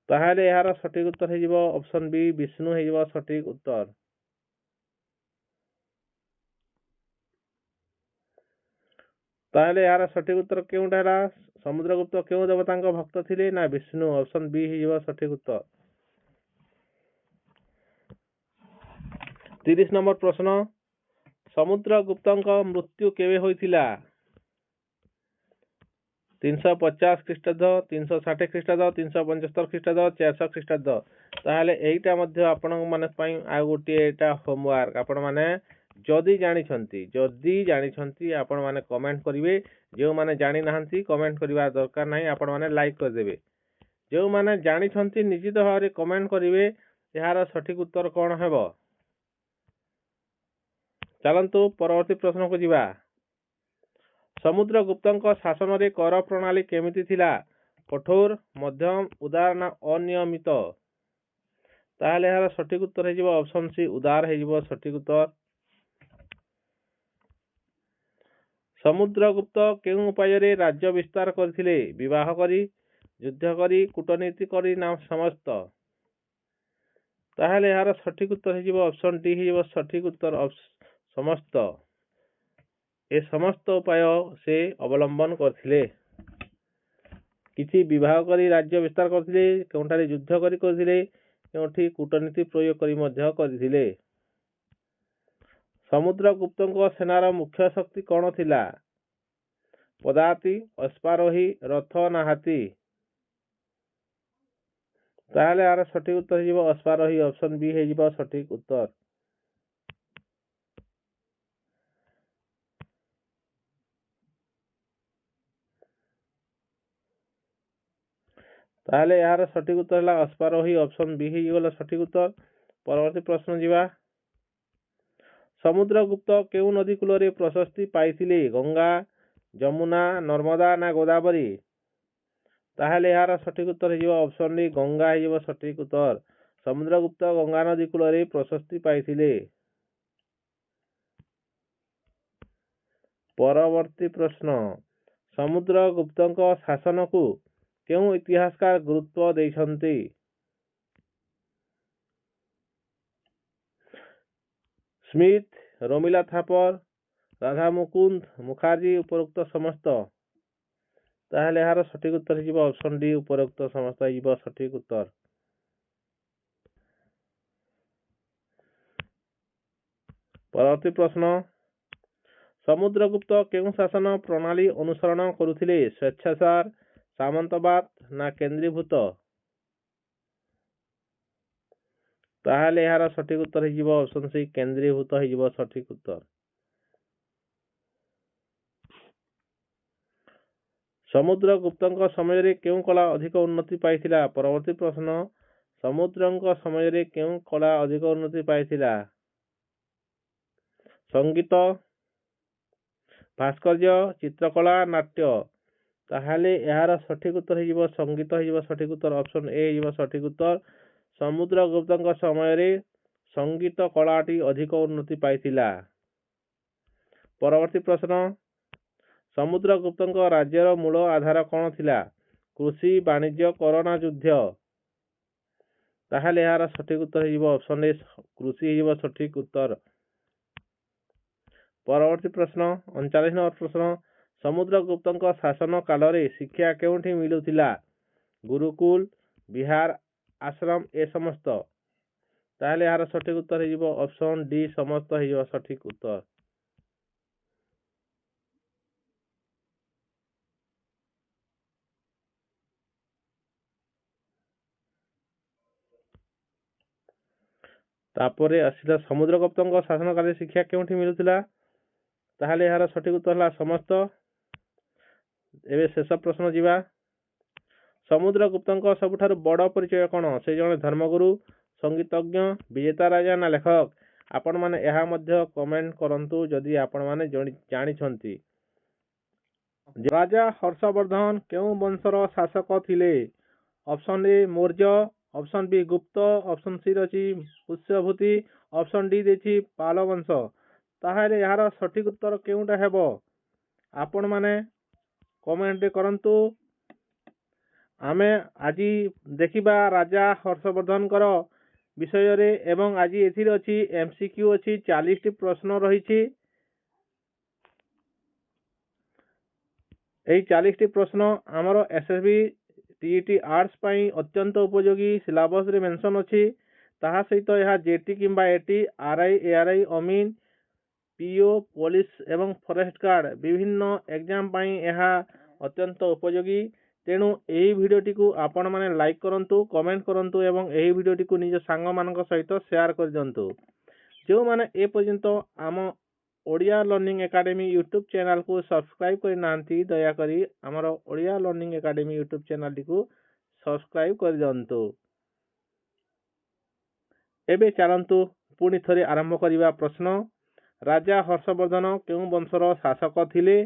ତାହେଲେ ଏହାର ସଠିକ ଉତ୍ତର ହେଇଯିବ ଅପସନ ବି ବିଷ୍ଣୁ ହେଇଯିବ ସଠିକ ଉତ୍ତର। ତାହେଲେ ଏହାର ସଠିକ ଉତ୍ତର କେଉଁଟା ହେଲା? ସମୁଦ୍ରଗୁପ୍ତ କେଉଁ ଦେବତାଙ୍କ ଭକ୍ତ ଥିଲେ? ନା ବିଷ୍ଣୁ। ଅପସନ ବି ହେଇଯିବ ସଠିକ ଉତ୍ତର। 30 ନମ୍ବର ପ୍ରଶ୍ନ। ସମୁଦ୍ରଗୁପ୍ତଙ୍କ ମୃତ୍ୟୁ କେବେ ହୋଇଥିଲା? 350 ଖ୍ରୀଷ୍ଟାବ୍ଦ, 360 ଖ୍ରୀଷ୍ଟାବ୍ଦ, 375 ଖ୍ରୀଷ୍ଟାବ୍ଦ, 400 ଖ୍ରୀଷ୍ଟାବ୍ଦ। ତାହେଲେ ଏଇଟା ମଧ୍ୟ ଆପଣଙ୍କ ମାନଙ୍କ ପାଇଁ ଆଉ ଗୋଟିଏ ଏଇଟା ହୋମୱାର୍କ। ଆପଣମାନେ ଯଦି ଜାଣିଛନ୍ତି ଆପଣମାନେ କମେଣ୍ଟ କରିବେ। ଯେଉଁମାନେ ଜାଣିନାହାନ୍ତି କମେଣ୍ଟ କରିବା ଦରକାର ନାହିଁ, ଆପଣମାନେ ଲାଇକ୍ କରିଦେବେ। ଯେଉଁମାନେ ଜାଣିଛନ୍ତି ନିଶ୍ଚିତ ଭାବରେ କମେଣ୍ଟ କରିବେ ଏହାର ସଠିକ ଉତ୍ତର କ'ଣ ହେବ। ଚାଲନ୍ତୁ ପରବର୍ତ୍ତୀ ପ୍ରଶ୍ନକୁ ଯିବା। ସମୁଦ୍ରଗୁପ୍ତଙ୍କ ଶାସନରେ କର ପ୍ରଣାଳୀ କେମିତି ଥିଲା? କଠୋର, ମଧ୍ୟମ, ଉଦାର ନା ଅନିୟମିତ? ତାହେଲେ ଏହାର ସଠିକ ଉତ୍ତର ହେଇଯିବ ଅପସନ ସି ଉଦାର ହେଇଯିବ ସଠିକ ଉତ୍ତର। ସମୁଦ୍ରଗୁପ୍ତ କେଉଁ ଉପାୟରେ ରାଜ୍ୟ ବିସ୍ତାର କରିଥିଲେ? ବିବାହ କରି, ଯୁଦ୍ଧ କରି, କୂଟନୀତି କରି ନା ସମସ୍ତ? ତାହେଲେ ଏହାର ସଠିକ ଉତ୍ତର ହେଇଯିବ ଅପସନ ଡି ହେଇଯିବ ସଠିକ ଉତ୍ତର ସମସ୍ତ। ए समस्त उपाय से अवलंबन करथिले। किछि विवाह करी राज्य विस्तार करथिले, केउंठारे युद्ध करी करथिले, केउंठी कूटनीति प्रयोग करी मध्य करथिले। समुद्रगुप्तଙ୍କ सेनार मुख्य शक्ति कौन थिला? पदाती, अश्वारोही, रथ ना हाथी? ताहले यार सठिक उत्तर हो अश्वारोही। ऑप्शन बी हो सठिक उत्तर। ताहले यार सठिक उत्तर है अश्वारोही। ऑप्शन बी हो सठिक उत्तर। परवर्ती प्रश्न जीवा। समुद्रगुप्त केउ नदी कूल रे प्रशस्ति पाइथिले? गंगा, जमुना, नर्मदा ना गोदावरी? ताहले यार सठिक उत्तर हो ऑप्शन डी गंगा हो सठिक उत्तर। समुद्रगुप्त गंगा नदी कूल रे प्रशस्ति पाइथिले। परवर्ती प्रश्न। समुद्रगुप्तଙ୍କ शासन को केउ इतिहासकार गुरुत्व देइछन्ति? स्मिथ, रोमिला थापर, राधा मुकुंद मुखार्जी, उपरोक्त समस्त? ताहले यार सठिक उत्तर हो ऑप्शन डी उपरोक्त समस्त हो सठिक उत्तर। परवर्ती प्रश्न। समुद्रगुप्त केउ शासन प्रणाली अनुसरण करुथिले? स्वेच्छाचार, सामंतवाद ना केंद्रीभूत? ताहले यार सठिक उत्तर हो ऑप्शन सी केंद्रीभूत हो सठिक उत्तर। समुद्रगुप्तଙ୍କ समय केउ कला अधिक उन्नति पाइथिला? परवर्ती प्रश्न। समुद्रଙ୍କ समय केउ कला अधिक उन्नति पाइथिला? संगीत, भास्कर्य, चित्रकला, नाट्य? ताहले यार सठिक उत्तर हो संगीत हो सठिक उत्तर। ऑप्शन ए हो सठिक उत्तर। समुद्रगुप्तଙ୍କ समय संगीत कलाटी अधिक उन्नति पाइथिला। परवर्ती प्रश्न। समुद्रगुप्तଙ୍କ राज्यर मूल आधार कौन थिला? कृषि, वाणिज्य, कर ना युद्ध? ताहले यार सठिक उत्तर हो ऑप्शन ए कृषि हो सठिक उत्तर। परवर्ती प्रश्न 39 नंबर प्रश्न। समुद्रगुप्तଙ୍କ शासन काल रे शिक्षा केउठी मिलुथिला? गुरुकुल, विहार, आश्रम ए समस्त? ताहले यार सठिक उत्तर हो ऑप्शन डी समस्त हो सठिक उत्तर। तापरे आसिला समुद्रगुप्तଙ୍କ शासन काल रे शिक्षा केउठी मिलुथिला? ताहले यार सठिक उत्तर है समस्त। एबे शेष प्रश्न जीवा। समुद्रगुप्तଙ୍କ सबुठारु बड़ परिचय कौन? से जने धर्मगुरु, संगीतज्ञ, विजेता राजा ना लेखक? आपण माने यहा मध्य कमेंट करंतु जदि आपण माने जानि छंती। राजा हर्षवर्धन केउ वंशर शासक थिले? Option A Maurya, option B Gupta, option C रची पुष्यभूति, ऑप्शन डी देछि पाल वंश? ताहले यार सठिक उत्तर केउटा हेबो? आपण माने कमेंट करंतु। आमे आजी देखिबा राजा हर्षवर्धन कर विषय रे एवं आजी एथिर अछि एमसीक्यू अछि 40 टी प्रश्न रहिछि। एई 40 टी प्रश्न हमर एसएसबी टीईटी आर्ट्स पई अत्यंत उपयोगी सिलेबस रे मेंशन अछि। ताहा सहित यह जेटी किंबा एटी, आरआई, एआरआई, अमीन, पीओ, पुलिस एवं फॉरेस्ट गार्ड विभिन्न एग्जाम पई यह अत्यंत उपयोगी। तेणु यही भिडियोटी को आपण माने लाइक करंतु, कमेंट करंतु एवं यही भिडियोटी को निज सांग मानक सहित शेयर कर दियंतु। जो माने ए पर्यंत आम Odia learning academy YouTube channel को सब्सक्राइब कर नांती दया करी हमर Odia learning academy YouTube channel को सब्सक्राइब कर दियंतु। एबे चलंतु पुणी थरे आरंभ करिबा प्रश्न। राजा हर्षवर्धन केउ वंशर शासक थिले?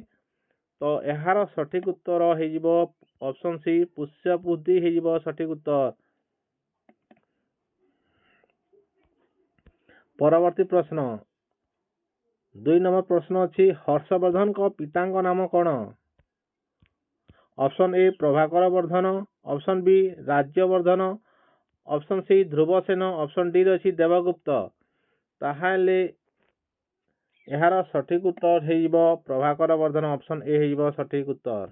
तो एहार सठिक उत्तर हेजिबो ऑप्शन सी पुष्यभूति हेजिबो सठिक उत्तर। परवर्ती प्रश्न 2 नंबर प्रश्न अछि हर्षवर्धन को पितांक नाम कौन? Option A Prabhakar Vardhan, option B Rajyavardhan, option C Dhruvasena, option D अछि देवगुप्त। ताहाले ଏହାର ସଠିକ ଉତ୍ତର ହେଇଯିବ ପ୍ରଭାକର ବର୍ଦ୍ଧନ, ଅପସନ ଏ ହେଇଯିବ ସଠିକ ଉତ୍ତର।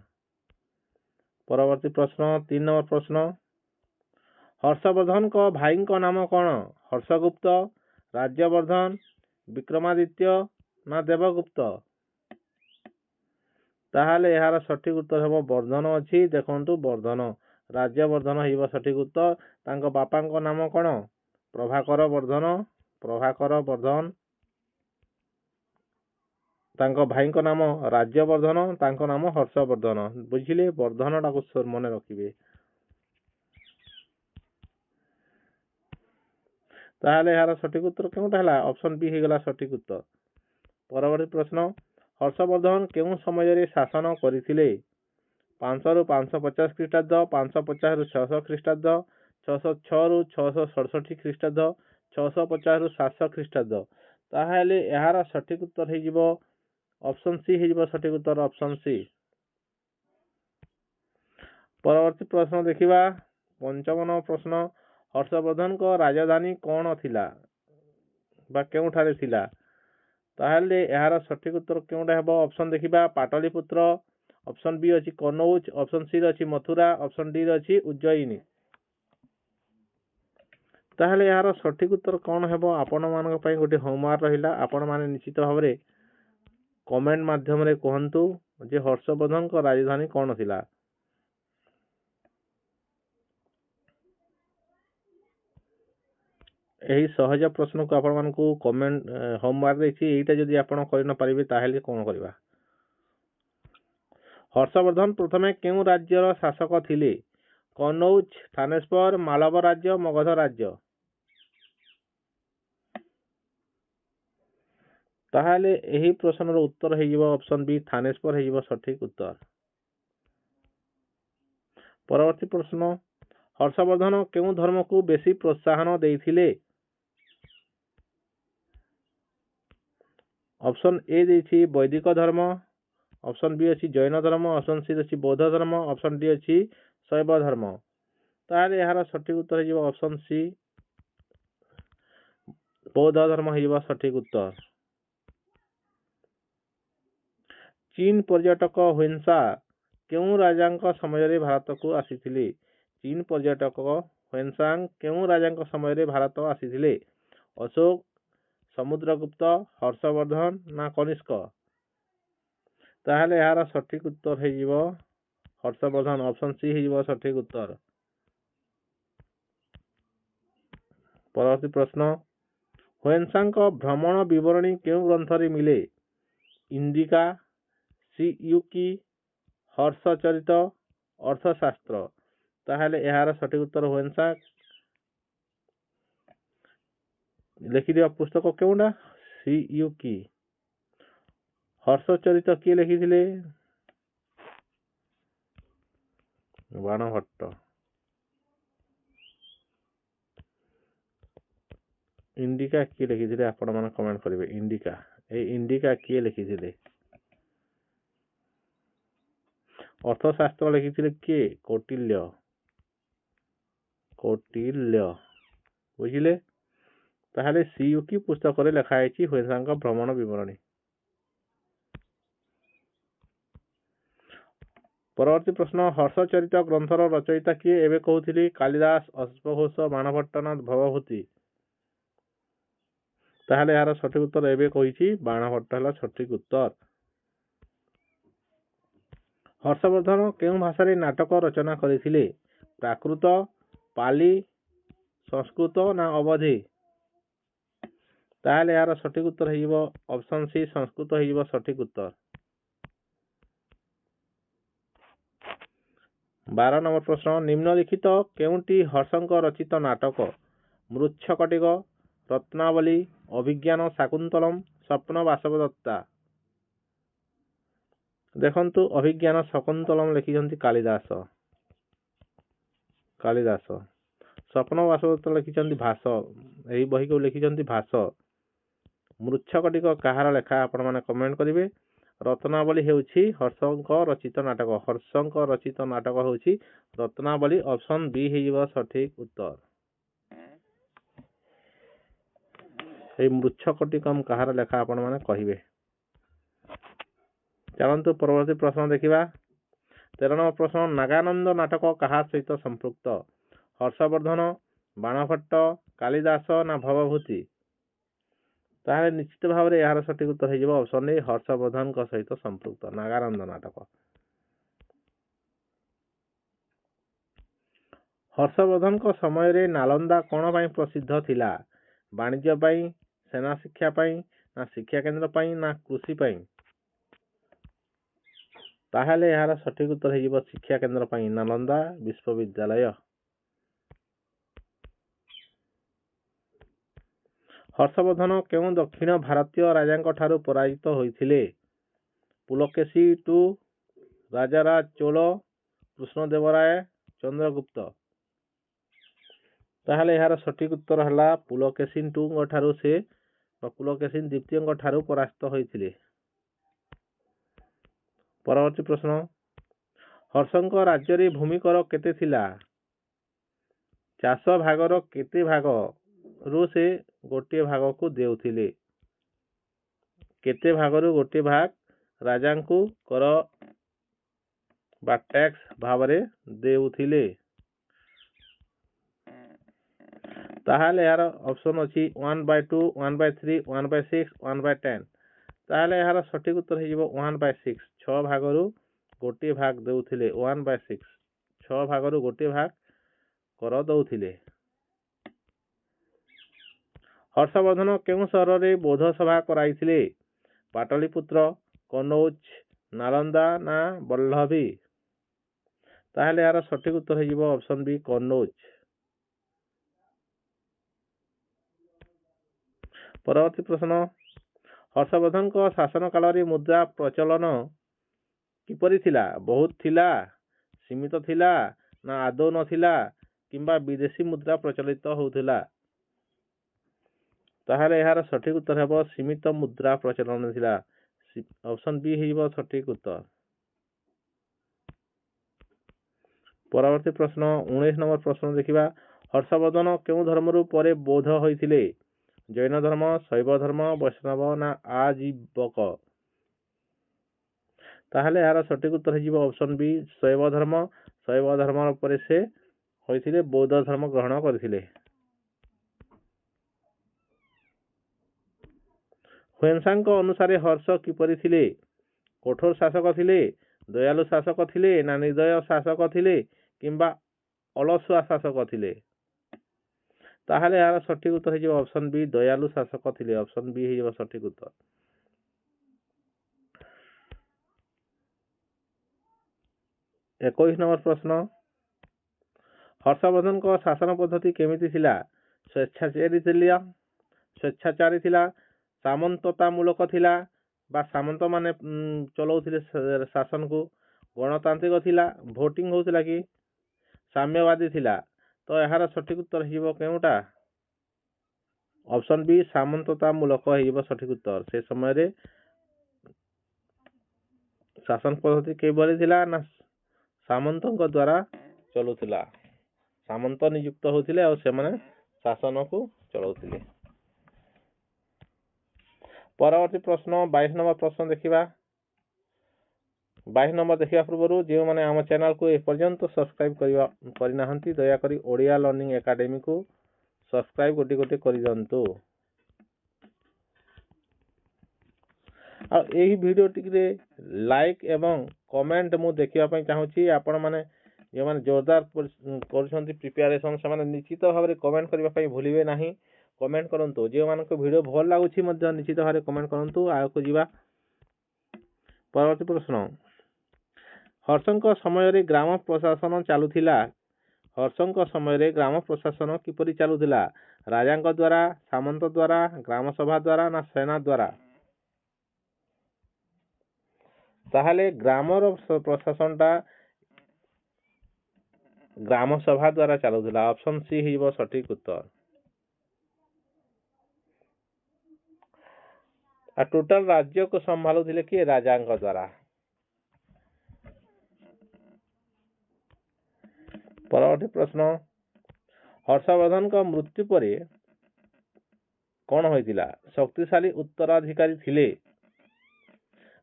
ପରବର୍ତ୍ତୀ ପ୍ରଶ୍ନ 3 ନମ୍ବର ପ୍ରଶ୍ନ, ହର୍ଷବର୍ଦ୍ଧନଙ୍କ ଭାଇଙ୍କ ନାମ କଣ? ହର୍ଷଗୁପ୍ତ, ରାଜ୍ୟବର୍ଦ୍ଧନ, ବିକ୍ରମାଦିତ୍ୟ ନା ଦେବଗୁପ୍ତ? ତାହେଲେ ଏହାର ସଠିକ ଉତ୍ତର ହେବ ବର୍ଦ୍ଧନ ଅଛି। ଦେଖନ୍ତୁ ବର୍ଦ୍ଧନ, ରାଜ୍ୟବର୍ଦ୍ଧନ ହେଇବ ସଠିକ ଉତ୍ତର। ତାଙ୍କ ବାପାଙ୍କ ନାମ କଣ? ପ୍ରଭାକର ବର୍ଦ୍ଧନ, ପ୍ରଭାକର ବର୍ଦ୍ଧନ। ତାଙ୍କ ଭାଇଙ୍କ ନାମ ରାଜ୍ୟବର୍ଦ୍ଧନ, ତାଙ୍କ ନାମ ହର୍ଷବର୍ଦ୍ଧନ। ବୁଝିଲେ, ବର୍ଦ୍ଧନଟାକୁ ମନେ ରଖିବେ। ତାହେଲେ ଏହାର ସଠିକ ଉତ୍ତର କେଉଁଟା ହେଲା? ଅପସନ ବି ହେଇଗଲା ସଠିକ ଉତ୍ତର। ପରବର୍ତ୍ତୀ ପ୍ରଶ୍ନ, ହର୍ଷବର୍ଦ୍ଧନ କେଉଁ ସମୟରେ ଶାସନ କରିଥିଲେ? 500 ରୁ 550 ଖ୍ରୀଷ୍ଟାବ୍ଦ, 550 ରୁ 600 ଖ୍ରୀଷ୍ଟାବ୍ଦ, 606 ରୁ 667 ଖ୍ରୀଷ୍ଟାବ୍ଦ, 650 ରୁ 700 ଖ୍ରୀଷ୍ଟାବ୍ଦ। ତାହେଲେ ଏହାର ସଠିକ ଉତ୍ତର ହେଇଯିବ ଅପସନ ସି ହେଇଯିବ ସଠିକ ଉତ୍ତର, ଅପସନ ସି। ପରବର୍ତ୍ତୀ ପ୍ରଶ୍ନ ଦେଖିବା 5ମ ନମ୍ବର ପ୍ରଶ୍ନ, ହର୍ଷବର୍ଦ୍ଧନଙ୍କ ରାଜଧାନୀ କଣ ଥିଲା ବା କେଉଁଠାରେ ଥିଲା? ତାହେଲେ ଏହାର ସଠିକ ଉତ୍ତର କେଉଁଟା ହେବ? ଅପସନ ଦେଖିବା ପାଟଳିପୁତ୍ର, ଅପସନ ବି ଅଛି କନୌଜ, ଅପସନ ସି ଅଛି ମଥୁରା, ଅପସନ ଡି ଅଛି ଉଜ୍ଜୟିନୀ। ତାହେଲେ ଏହାର ସଠିକ ଉତ୍ତର କଣ ହେବ? ଆପଣମାନଙ୍କ ପାଇଁ ଗୋଟେ ହୋମୱାର୍କ ରହିଲା। ଆପଣମାନେ ନିଶ୍ଚିତ ଭାବରେ କମେଣ୍ଟ ମାଧ୍ୟମରେ କୁହନ୍ତୁ ଯେ ହର୍ଷବର୍ଦ୍ଧନଙ୍କ ରାଜଧାନୀ କଣ ଥିଲା। ଏହି ସହଜ ପ୍ରଶ୍ନକୁ ଆପଣମାନଙ୍କୁ କମେଣ୍ଟ ହୋମୱାର୍କ ଦେଇଛି, ଏଇଟା ଯଦି ଆପଣ କରି ନ ପାରିବେ ତାହେଲେ କଣ କରିବା? ହର୍ଷବର୍ଦ୍ଧନ ପ୍ରଥମେ କେଉଁ ରାଜ୍ୟର ଶାସକ ଥିଲେ? କନୌଜ, ଥାନେଶ୍ୱର, ମାଳବ ରାଜ୍ୟ, ମଗଧ ରାଜ୍ୟ। ତାହେଲେ ଏହି ପ୍ରଶ୍ନର ଉତ୍ତର ହେଇଯିବ ଅପସନ ବି ଥାନେଶ୍ୱର ହେଇଯିବ ସଠିକ ଉତ୍ତର। ପରବର୍ତ୍ତୀ ପ୍ରଶ୍ନ, ହର୍ଷବର୍ଦ୍ଧନ କେଉଁ ଧର୍ମକୁ ବେଶୀ ପ୍ରୋତ୍ସାହନ ଦେଇଥିଲେ? ଅପସନ ଏ ଦେଇଛି ବୈଦିକ ଧର୍ମ, ଅପସନ ବି ଅଛି ଜୈନ ଧର୍ମ, ଅପସନ ସି ଅଛି ବୌଦ୍ଧ ଧର୍ମ, ଅପସନ ଡି ଅଛି ଶୈବ ଧର୍ମ। ତାହେଲେ ଏହାର ସଠିକ ଉତ୍ତର ହେଇଯିବ ଅପସନ ସି ବୌଦ୍ଧ ଧର୍ମ ହେଇଯିବ ସଠିକ ଉତ୍ତର। ଚୀନ ପର୍ଯ୍ୟଟକ ହୁଏନ୍ସା କେଉଁ ରାଜାଙ୍କ ସମୟରେ ଭାରତକୁ ଆସିଥିଲେ? ଚୀନ ପର୍ଯ୍ୟଟକ ହୁଏନ୍ସାଂ କେଉଁ ରାଜାଙ୍କ ସମୟରେ ଭାରତ ଆସିଥିଲେ? ଅଶୋକ, ସମୁଦ୍ରଗୁପ୍ତ, ହର୍ଷବର୍ଦ୍ଧନ ନା କନିଷ୍କ? ତାହେଲେ ଏହାର ସଠିକ ଉତ୍ତର ହେଇଯିବ ହର୍ଷବର୍ଦ୍ଧନ, ଅପସନ ସି ହେଇଯିବ ସଠିକ ଉତ୍ତର। ପରବର୍ତ୍ତୀ ପ୍ରଶ୍ନ, ହୁଏନ୍ସାଙ୍କ ଭ୍ରମଣ ବିବରଣୀ କେଉଁ ଗ୍ରନ୍ଥରେ ମିଳେ? ଇଣ୍ଡିକା, ସିୟୁକି, ହର୍ଷଚରିତ, ଅର୍ଥଶାସ୍ତ୍ର। ତାହେଲେ ଏହାର ସଠିକ ଉତ୍ତର ହୁଏନ୍ସା। ଲେଖିଥିବା ପୁସ୍ତକ କେଉଁଟା? ସିୟୁକି। ହର୍ଷଚରିତ କିଏ ଲେଖିଥିଲେ? ବାଣଭଟ୍ଟ। ଇଣ୍ଡିକା କିଏ ଲେଖିଥିଲେ ଆପଣ ମାନେ କମେଣ୍ଟ କରିବେ। ଇଣ୍ଡିକା, এই ଇଣ୍ଡିକା କିଏ ଲେଖିଥିଲେ? ଅର୍ଥଶାସ୍ତ୍ର ଲେଖିଥିଲେ କିଏ? କୌଟିଲ୍ୟ। କୌଟିଲ୍ୟ, ବୁଝିଲେ। ତାହେଲେ ସିୟୁକି ପୁସ୍ତକରେ ଲେଖା ହେଇଛି ହୁଏନ୍ସାଙ୍କ ଭ୍ରମଣ ବିବରଣୀ। ପରବର୍ତ୍ତୀ ପ୍ରଶ୍ନ, ହର୍ଷଚରିତ ଗ୍ରନ୍ଥର ରଚୟିତା କିଏ? ଏବେ କହୁଥିଲି କାଳିଦାସ, ଅଶ୍ୱଘୋଷ, ବାଣଭଟ୍ଟ ନା ଭବଭୂତି। ତାହେଲେ ଏହାର ସଠିକ ଉତ୍ତର ଏବେ କହିଛି ବାଣଭଟ୍ଟ ହେଲା ସଠିକ ଉତ୍ତର। ହର୍ଷବର୍ଦ୍ଧନ କେଉଁ ଭାଷାରେ ନାଟକ ରଚନା କରିଥିଲେ? ପ୍ରାକୃତ, ପାଲି, ସଂସ୍କୃତ ନା ଅବଧୀ? ତାହେଲେ ଏହାର ସଠିକ ଉତ୍ତର ହେଇଯିବ ଅପସନ ସି ସଂସ୍କୃତ ହେଇଯିବ ସଠିକ ଉତ୍ତର। 12 ନମ୍ବର ପ୍ରଶ୍ନ, ନିମ୍ନଲିଖିତ କେଉଁଟି ହର୍ଷଙ୍କ ରଚିତ ନାଟକ? ମୃଚ୍ଛକଟିକ, ରତ୍ନାବଳୀ, ଅଭିଜ୍ଞାନ ଶାକୁନ୍ତଳମ, ସ୍ୱପ୍ନ ବାସବଦତ୍ତା। ଦେଖନ୍ତୁ ଅଭିଜ୍ଞାନ ଶାକୁନ୍ତଳମ ଲେଖିଛନ୍ତି କାଳିଦାସ। ସ୍ୱପ୍ନ ବାସବଦତ୍ତା ଲେଖିଛନ୍ତି ଭାସ। ଏହି ବହିକୁ ଲେଖିଛନ୍ତି ଭାସ। ମୃଚ୍ଛକଟିକ କାହାର ଲେଖା ଆପଣ ମାନେ କମେଣ୍ଟ କରିବେ। ରତ୍ନାବଳୀ ହେଉଛି ହର୍ଷଙ୍କ ରଚିତ ନାଟକ। ହର୍ଷଙ୍କ ରଚିତ ନାଟକ ହେଉଛି ରତ୍ନାବଳୀ, ଅପସନ ବି ହେଇଯିବ ସଠିକ ଉତ୍ତର। এই ମୃଚ୍ଛକଟିକମ୍ କାହାର ଲେଖା ଆପଣ ମାନେ କହିବେ। ଚାଲନ୍ତୁ ପରବର୍ତ୍ତୀ ପ୍ରଶ୍ନ ଦେଖିବା। 13 নম্বର ପ୍ରଶ୍ନ, ନାଗାନନ୍ଦ ନାଟକ କାହା ସହିତ ସମ୍ପୃକ୍ତ? ହର୍ଷବର୍ଦ୍ଧନ, ବାଣଭଟ୍ଟ, କାଳିଦାସ ନା ଭବଭୂତି? ତାହେଲେ ନିଶ୍ଚିତ ଭାବରେ ଏହାର ସଠିକ ଉତ୍ତର ହେଇଯିବ ଅପସନ ଏ, ହର୍ଷବର୍ଦ୍ଧନଙ୍କ ସହିତ ସମ୍ପୃକ୍ତ ନାଗାନନ୍ଦ ନାଟକ। ହର୍ଷବର୍ଦ୍ଧନଙ୍କ ସମୟରେ ନାଲନ୍ଦା କଣ ପାଇଁ ପ୍ରସିଦ୍ଧ ଥିଲା? ବାଣିଜ୍ୟ ପାଇଁ, ସେନା ଶିକ୍ଷା ପାଇଁ, ନା ଶିକ୍ଷା କେନ୍ଦ୍ର ପାଇଁ, ନା କୃଷି ପାଇଁ? ତାହେଲେ ଏହାର ସଠିକ ଉତ୍ତର ହେଇଯିବ ଶିକ୍ଷା କେନ୍ଦ୍ର ପାଇଁ, ନାଲନ୍ଦା ବିଶ୍ୱବିଦ୍ୟାଳୟ। ହର୍ଷବର୍ଦ୍ଧନ କେଉଁ ଦକ୍ଷିଣ ଭାରତୀୟ ରାଜାଙ୍କ ଠାରୁ ପରାଜିତ ହୋଇଥିଲେ? ପୁଲକେଶୀ ଟୁ, ରାଜାରାଜ ଚୋଳ, କୃଷ୍ଣଦେବରାୟ, ଚନ୍ଦ୍ରଗୁପ୍ତ? ତାହେଲେ ଏହାର ସଠିକ ଉତ୍ତର ହେଲା ପୁଲକେଶୀ ଟୁଙ୍କ ଠାରୁ ସେ ପୁଲକେଶୀ ଦ୍ୱିତୀୟଙ୍କ ଠାରୁ ପରାସ୍ତ ହୋଇଥିଲେ। ପରବର୍ତ୍ତୀ ପ୍ରଶ୍ନ, ହର୍ଷଙ୍କ ରାଜ୍ୟରେ ଭୂମିକର କେତେ ଥିଲା? ଚାଷ ଭାଗର କେତେ ଭାଗରୁ ସେ ଗୋଟିଏ ଭାଗକୁ ଦେଉଥିଲେ? କେତେ ଭାଗରୁ ଗୋଟିଏ ଭାଗ ରାଜାଙ୍କୁ କର ବା ଟ୍ୟାକ୍ସ ଭାବରେ ଦେଉଥିଲେ? ତାହେଲେ ଏହାର ଅପସନ ଅଛି 1/2, 1/3, 1/6, 1/10। ତାହେଲେ ଏହାର ସଠିକ ଉତ୍ତର ହେଇଯିବ 1/6। 6 ଭାଗରୁ ଗୋଟିଏ ଭାଗ ଦେଉଥିଲେ, 1/6। 6 ଭାଗରୁ ଗୋଟିଏ ଭାଗ କର ଦଉଥିଲେ। ହର୍ଷବର୍ଦ୍ଧନ କେଉଁ ସହରରେ ବୌଦ୍ଧ ସଭା କରାଇଥିଲେ? ପାଟଳିପୁତ୍ର, କନୌଜ, ନାଲନ୍ଦା ନା ବଲ୍ଲଭୀ? ତାହେଲେ ଏହାର ସଠିକ ଉତ୍ତର ହେଇଯିବ ଅପସନ ବି, କନୌଜ। ପରବର୍ତ୍ତୀ ପ୍ରଶ୍ନ, ହର୍ଷବର୍ଦ୍ଧନଙ୍କ ଶାସନ କାଳରେ ମୁଦ୍ରା ପ୍ରଚଳନ କିପରି ଥିଲା? ବହୁତ ଥିଲା, ସୀମିତ ଥିଲା, ନା ଆଦୌ ନଥିଲା, କିମ୍ବା ବିଦେଶୀ ମୁଦ୍ରା ପ୍ରଚଳିତ ହେଉଥିଲା? ତାହେଲେ ଏହାର ସଠିକ ଉତ୍ତର ହେବ ସୀମିତ ମୁଦ୍ରା ପ୍ରଚଳନ ଥିଲା। ଅପସନ ବି ହେଇଯିବ ସଠିକ ଉତ୍ତର। ପରବର୍ତ୍ତୀ ପ୍ରଶ୍ନ 19 নম্বର ପ୍ରଶ୍ନ ଦେଖିବା। ହର୍ଷବର୍ଦ୍ଧନ କେଉଁ ଧର୍ମରୁ ପରେ ବୌଦ୍ଧ ହୋଇଥିଲେ? ଜୈନ ଧର୍ମ, ଶୈବ ଧର୍ମ, ବୈଷ୍ଣବ ନା ଆଜୀବକ? ତାହେଲେ ଏହାର ସଠିକ ଉତ୍ତର ହେଇଯିବ ଅପସନ ବି, ଶୈବ ଧର୍ମ। ଶୈବ ଧର୍ମ ପରେ ସେ ହୋଇଥିଲେ ବୌଦ୍ଧ ଧର୍ମ ଗ୍ରହଣ କରିଥିଲେ। ହୁଏନ୍ସାଙ୍କ ଅନୁସାରେ ହର୍ଷ କିପରି ଥିଲେ? କଠୋର ଶାସକ ଥିଲେ, ଦୟାଳୁ ଶାସକ ଥିଲେ, ନା ନିର୍ଦ୍ଦୟ ଶାସକ ଥିଲେ, କିମ୍ବା ଅଳସୁଆ ଶାସକ ଥିଲେ? ତାହେଲେ ଏହାର ସଠିକ ଉତ୍ତର ହେଇଯିବ ଅପସନ ବି, ଦୟାଳୁ ଶାସକ ଥିଲେ। ଅପସନ ବି ହେଇଯିବ ସଠିକ ଉତ୍ତର। 21 নম্বର ପ୍ରଶ୍ନ, ହର୍ଷବର୍ଦ୍ଧନଙ୍କ ଶାସନ ପଦ୍ଧତି କେମିତି ଥିଲା? ସ୍ୱେଚ୍ଛାଚାରୀ ଥିଲା, ସାମନ୍ତତାମୂଳକ ଥିଲା ବା ସାମନ୍ତ ମାନେ ଚଲାଉଥିଲେ ଶାସନକୁ, ଗଣତାନ୍ତ୍ରିକ ଥିଲା, ଭୋଟିଂ ହଉଥିଲା କି ସାମ୍ୟବାଦୀ ଥିଲା? ତ ଏହାର ସଠିକ ଉତ୍ତର ହେଇଯିବ କେଉଁଟା? ଅପସନ ବି, ସାମନ୍ତତାମୂଳକ ହେଇଯିବ ସଠିକ ଉତ୍ତର। ସେ ସମୟରେ ଶାସନ ପଦ୍ଧତି କିଭଳି ଥିଲା ନା ସାମନ୍ତଙ୍କ ଦ୍ୱାରା ଚଲୁଥିଲା। ସାମନ୍ତ ନିଯୁକ୍ତ ହଉଥିଲେ ଆଉ ସେମାନେ ଶାସନକୁ ଚଳାଉଥିଲେ। ପରବର୍ତ୍ତୀ ପ୍ରଶ୍ନ 22 নম্বର ପ୍ରଶ୍ନ ଦେଖିବା। 22 নম্বର ଦେଖିବା ପୂର୍ବରୁ ଯେଉଁମାନେ ଆମ ଚ୍ୟାନେଲକୁ ଏପର୍ଯ୍ୟନ୍ତ ସବସ୍କ୍ରାଇବ କରିନାହାନ୍ତି, ଦୟାକରି ଓଡ଼ିଆ ଲର୍ଣ୍ଣିଂ ଏକାଡେମୀକୁ ସବସ୍କ୍ରାଇବ ଗୋଟି କରିଦିଅନ୍ତୁ। ଆଉ ଏହି ଭିଡ଼ିଓଟିରେ ଲାଇକ୍ ଏବଂ କମେଣ୍ଟ ମୁଁ ଦେଖିବା ପାଇଁ ଚାହୁଁଛି। ଆପଣମାନେ ଯେଉଁମାନେ ଜୋରଦାର କରୁଛନ୍ତି ପ୍ରିପାରେସନ୍, ସେମାନେ ନିଶ୍ଚିତ ଭାବରେ କମେଣ୍ଟ କରିବା ପାଇଁ ଭୁଲିବେ ନାହିଁ। କମେଣ୍ଟ କରନ୍ତୁ। ଯେଉଁମାନଙ୍କ ଭିଡ଼ିଓ ଭଲ ଲାଗୁଛି ମଧ୍ୟ ନିଶ୍ଚିତ ଭାବରେ କମେଣ୍ଟ କରନ୍ତୁ। ଆଗକୁ ଯିବା। ପରବର୍ତ୍ତୀ ପ୍ରଶ୍ନ, ହର୍ଷଙ୍କ ସମୟରେ ଗ୍ରାମ ପ୍ରଶାସନ ଚାଲୁଥିଲା। ହର୍ଷଙ୍କ ସମୟରେ ଗ୍ରାମ ପ୍ରଶାସନ କିପରି ଚାଲୁଥିଲା? ରାଜାଙ୍କ ଦ୍ୱାରା, ସାମନ୍ତ ଦ୍ୱାରା, ଗ୍ରାମ ସଭା ଦ୍ୱାରା ନା ସେନା ଦ୍ୱାରା? ତାହେଲେ ଗ୍ରାମର ପ୍ରଶାସନଟା ଗ୍ରାମ ସଭା ଦ୍ୱାରା ଚାଲୁଥିଲା। ଅପସନ ସି ହେଇଯିବ ସଠିକ ଉତ୍ତର। ଆଉ ଟୋଟାଲ ରାଜ୍ୟକୁ ସମ୍ଭାଳୁଥିଲେ କିଏ? ରାଜାଙ୍କ ଦ୍ୱାରା। ପରବର୍ତ୍ତୀ ପ୍ରଶ୍ନ, ହର୍ଷବର୍ଦ୍ଧନଙ୍କ ମୃତ୍ୟୁ ପରେ କ'ଣ ହୋଇଥିଲା? ଶକ୍ତିଶାଳୀ ଉତ୍ତରାଧିକାରୀ ଥିଲେ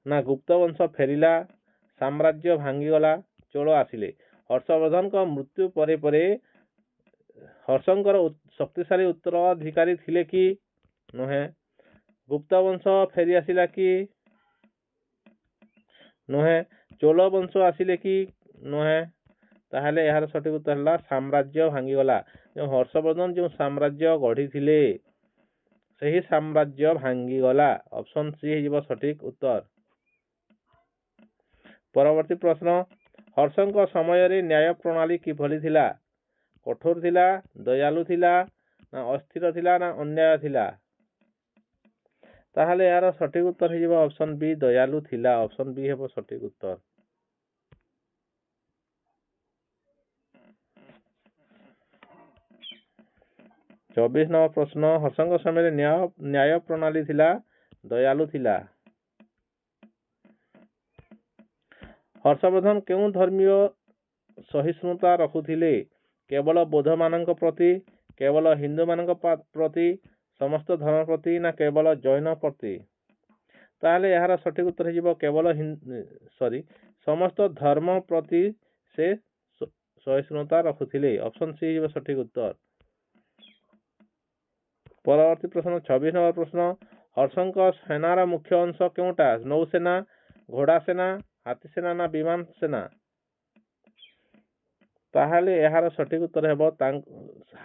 ନା ଗୁପ୍ତ ବଂଶ ଫେରିଲା, ସାମ୍ରାଜ୍ୟ ଭାଙ୍ଗିଗଲା, ଚୋଳ ଆସିଲେ? ହର୍ଷବର୍ଦ୍ଧନଙ୍କ ମୃତ୍ୟୁ ପରେ ପରେ ହର୍ଷଙ୍କର ଶକ୍ତିଶାଳୀ ଉତ୍ତରାଧିକାରୀ ଥିଲେ କି? ନୁହେଁ। ଗୁପ୍ତ ବଂଶ ଫେରି ଆସିଲା କି? ନୁହେଁ। ଚୋଳ ବଂଶ ଆସିଲେ କି? ନୁହେଁ। ତାହେଲେ ଏହାର ସଠିକ ଉତ୍ତର ହେଲା ସାମ୍ରାଜ୍ୟ ଭାଙ୍ଗିଗଲା। ଯେଉଁ ହର୍ଷବର୍ଦ୍ଧନ ଯେଉଁ ସାମ୍ରାଜ୍ୟ ଗଢ଼ିଥିଲେ ସେହି ସାମ୍ରାଜ୍ୟ ଭାଙ୍ଗିଗଲା। ଅପସନ୍ ସି ହେଇଯିବ ସଠିକ ଉତ୍ତର। ପରବର୍ତ୍ତୀ ପ୍ରଶ୍ନ, ହର୍ଷଙ୍କ ସମୟରେ ନ୍ୟାୟ ପ୍ରଣାଳୀ କିଭଳି ଥିଲା? କଠୋର ଥିଲା, ଦୟାଳୁ ଥିଲା, ନା ଅସ୍ଥିର ଥିଲା, ନା ଅନ୍ୟାୟ ଥିଲା? ତାହେଲେ ଏହାର ସଠିକ ଉତ୍ତର ହେଇଯିବ ଅପସନ୍ ବି, ଦୟାଳୁ ଥିଲା। ଅପସନ୍ ବି ହେବ ସଠିକ ଉତ୍ତର। ଚବିଶ ନମ୍ବର ପ୍ରଶ୍ନ, ହର୍ଷଙ୍କ ସମୟରେ ନ୍ୟାୟ ପ୍ରଣାଳୀ ଥିଲା, ଦୟାଳୁ ଥିଲା। ହର୍ଷବର୍ଦ୍ଧନ କେଉଁ ଧର୍ମୀୟ ସହିଷ୍ଣୁତା ରଖୁଥିଲେ? କେବଳ ବୌଦ୍ଧମାନଙ୍କ ପ୍ରତି, କେବଳ ହିନ୍ଦୁମାନଙ୍କ ପ୍ରତି, ସମସ୍ତ ଧର୍ମ ପ୍ରତି, ନା କେବଳ ଜୈନ ପ୍ରତି? ତାହେଲେ ଏହାର ସଠିକ ଉତ୍ତର ହେଇଯିବ ସମସ୍ତ ଧର୍ମ ପ୍ରତି ସେ ସହିଷ୍ଣୁତା ରଖୁଥିଲେ। ଅପସନ୍ ସି ହେଇଯିବ ସଠିକ ଉତ୍ତର। ପରବର୍ତ୍ତୀ ପ୍ରଶ୍ନ, 26 ନମ୍ବର ପ୍ରଶ୍ନ, ହର୍ଷଙ୍କ ସେନାର ମୁଖ୍ୟ ଅଂଶ କେଉଁଟା? ନୌସେନା, ଘୋଡ଼ା ସେନା, ହାତୀ ସେନା, ନା ବିମାନ ସେନା? ତାହେଲେ ଏହାର ସଠିକ ଉତ୍ତର ହେବ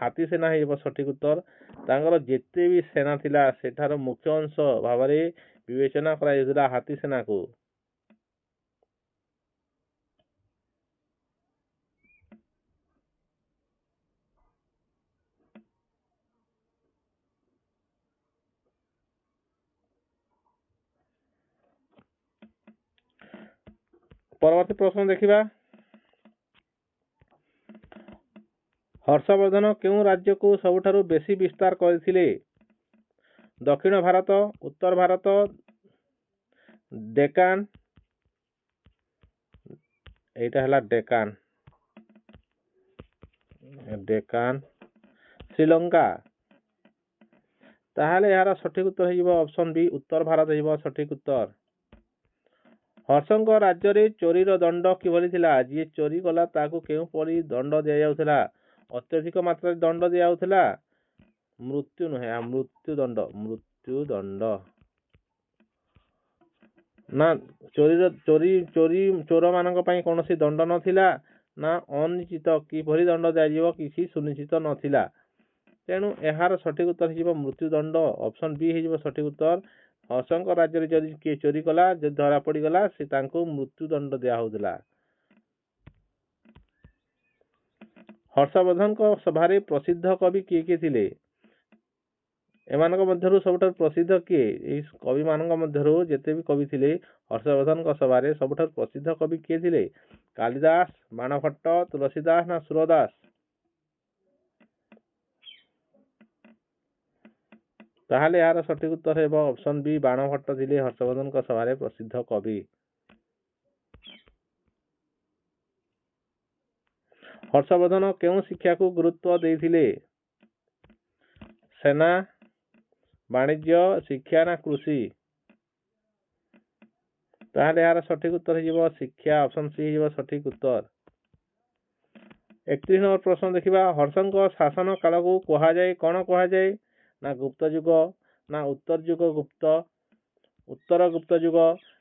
ହାତୀ ସେନା ହେଇଯିବ ସଠିକ ଉତ୍ତର। ତାଙ୍କର ଯେତେ ବି ସେନା ଥିଲା ସେଠାର ମୁଖ୍ୟ ଅଂଶ ଭାବରେ ବିବେଚନା କରାଯାଉଥିଲା ହାତୀ ସେନାକୁ। ପରବର୍ତ୍ତୀ ପ୍ରଶ୍ନ ଦେଖିବା, ହର୍ଷବର୍ଦ୍ଧନ କେଉଁ ରାଜ୍ୟକୁ ସବୁଠାରୁ ବେଶୀ ବିସ୍ତାର କରିଥିଲେ? ଦକ୍ଷିଣ ଭାରତ, ଉତ୍ତର ଭାରତ, ଡେକାନ, এইটা ହେଲା ଡେକାନ, ଶ୍ରୀଲଙ୍କା। ତାହେଲେ ଏହାର ସଠିକ ଉତ୍ତର ହେଇଯିବ ଅପସନ୍ ବି, ଉତ୍ତର ଭାରତ ହେଇଯିବ ସଠିକ ଉତ୍ତର। ହର୍ଷଙ୍କ ରାଜ୍ୟରେ ଚୋରିର ଦଣ୍ଡ କିଭଳି ଥିଲା? ଯିଏ ଚୋରି କଲା ତାକୁ କେଉଁପରି ଦଣ୍ଡ ଦିଆଯାଉଥିଲା? ଅତ୍ୟଧିକ ମାତ୍ରାରେ ଦଣ୍ଡ ଦିଆଯାଉଥିଲା? ମୃତ୍ୟୁ ନୁହେଁ, ମୃତ୍ୟୁଦଣ୍ଡ ନା ଚୋରମାନଙ୍କ ପାଇଁ କୌଣସି ଦଣ୍ଡ ନଥିଲା, ନା ଅନିଶ୍ଚିତ କିଭଳି ଦଣ୍ଡ ଦିଆଯିବ କିଛି ସୁନିଶ୍ଚିତ ନଥିଲା। ତେଣୁ ଏହାର ସଠିକ ଉତ୍ତର ହେଇଯିବ ମୃତ୍ୟୁଦଣ୍ଡ। ଅପସନ୍ ବି ହେଇଯିବ ସଠିକ ଉତ୍ତର। ହର୍ଷଙ୍କ ରାଜ୍ୟରେ ଯଦି କିଏ ଚୋରି କଲା, ଯଦି ଧରା ପଡ଼ିଗଲା, ସେ ତାଙ୍କୁ ମୃତ୍ୟୁଦଣ୍ଡ ଦିଆ ହଉଥିଲା। ହର୍ଷବର୍ଦ୍ଧନଙ୍କ ସଭାରେ ପ୍ରସିଦ୍ଧ କବି କିଏ କିଏ ଥିଲେ? ଏମାନଙ୍କ ମଧ୍ୟରୁ ସବୁଠାରୁ ପ୍ରସିଦ୍ଧ କିଏ? ଏହି କବିମାନଙ୍କ ମଧ୍ୟରୁ ଯେତେ ବି କବି ଥିଲେ ହର୍ଷବର୍ଦ୍ଧନଙ୍କ ସଭାରେ ସବୁଠାରୁ ପ୍ରସିଦ୍ଧ କବି କିଏ ଥିଲେ? କାଳିଦାସ, ବାଣଭଟ୍ଟ, ତୁଳସୀଦାସ, ନା ସୁରଦାସ? ତାହେଲେ ଏହାର ସଠିକ ଉତ୍ତର ହେବ ଅପସନ୍ ବି, ବାଣଭଟ୍ଟ ଥିଲେ ହର୍ଷବର୍ଦ୍ଧନଙ୍କ ସଭାରେ ପ୍ରସିଦ୍ଧ କବି। ହର୍ଷବର୍ଦ୍ଧନ କେଉଁ ଶିକ୍ଷାକୁ ଗୁରୁତ୍ୱ ଦେଇଥିଲେ? ସେନା, ବାଣିଜ୍ୟ, ଶିକ୍ଷା, ନା କୃଷି? ତାହେଲେ ଏହାର ସଠିକ ଉତ୍ତର ହେଇଯିବ ଶିକ୍ଷା। ଅପସନ୍ ସି ହେଇଯିବ ସଠିକ ଉତ୍ତର। 31 ନମ୍ବର ପ୍ରଶ୍ନ ଦେଖିବା, ହର୍ଷଙ୍କ ଶାସନ କାଳକୁ କୁହାଯାଏ କ'ଣ କୁହାଯାଏ? ନା ଗୁପ୍ତ ଯୁଗ, ନା ଉତ୍ତର ଗୁପ୍ତ ଯୁଗ,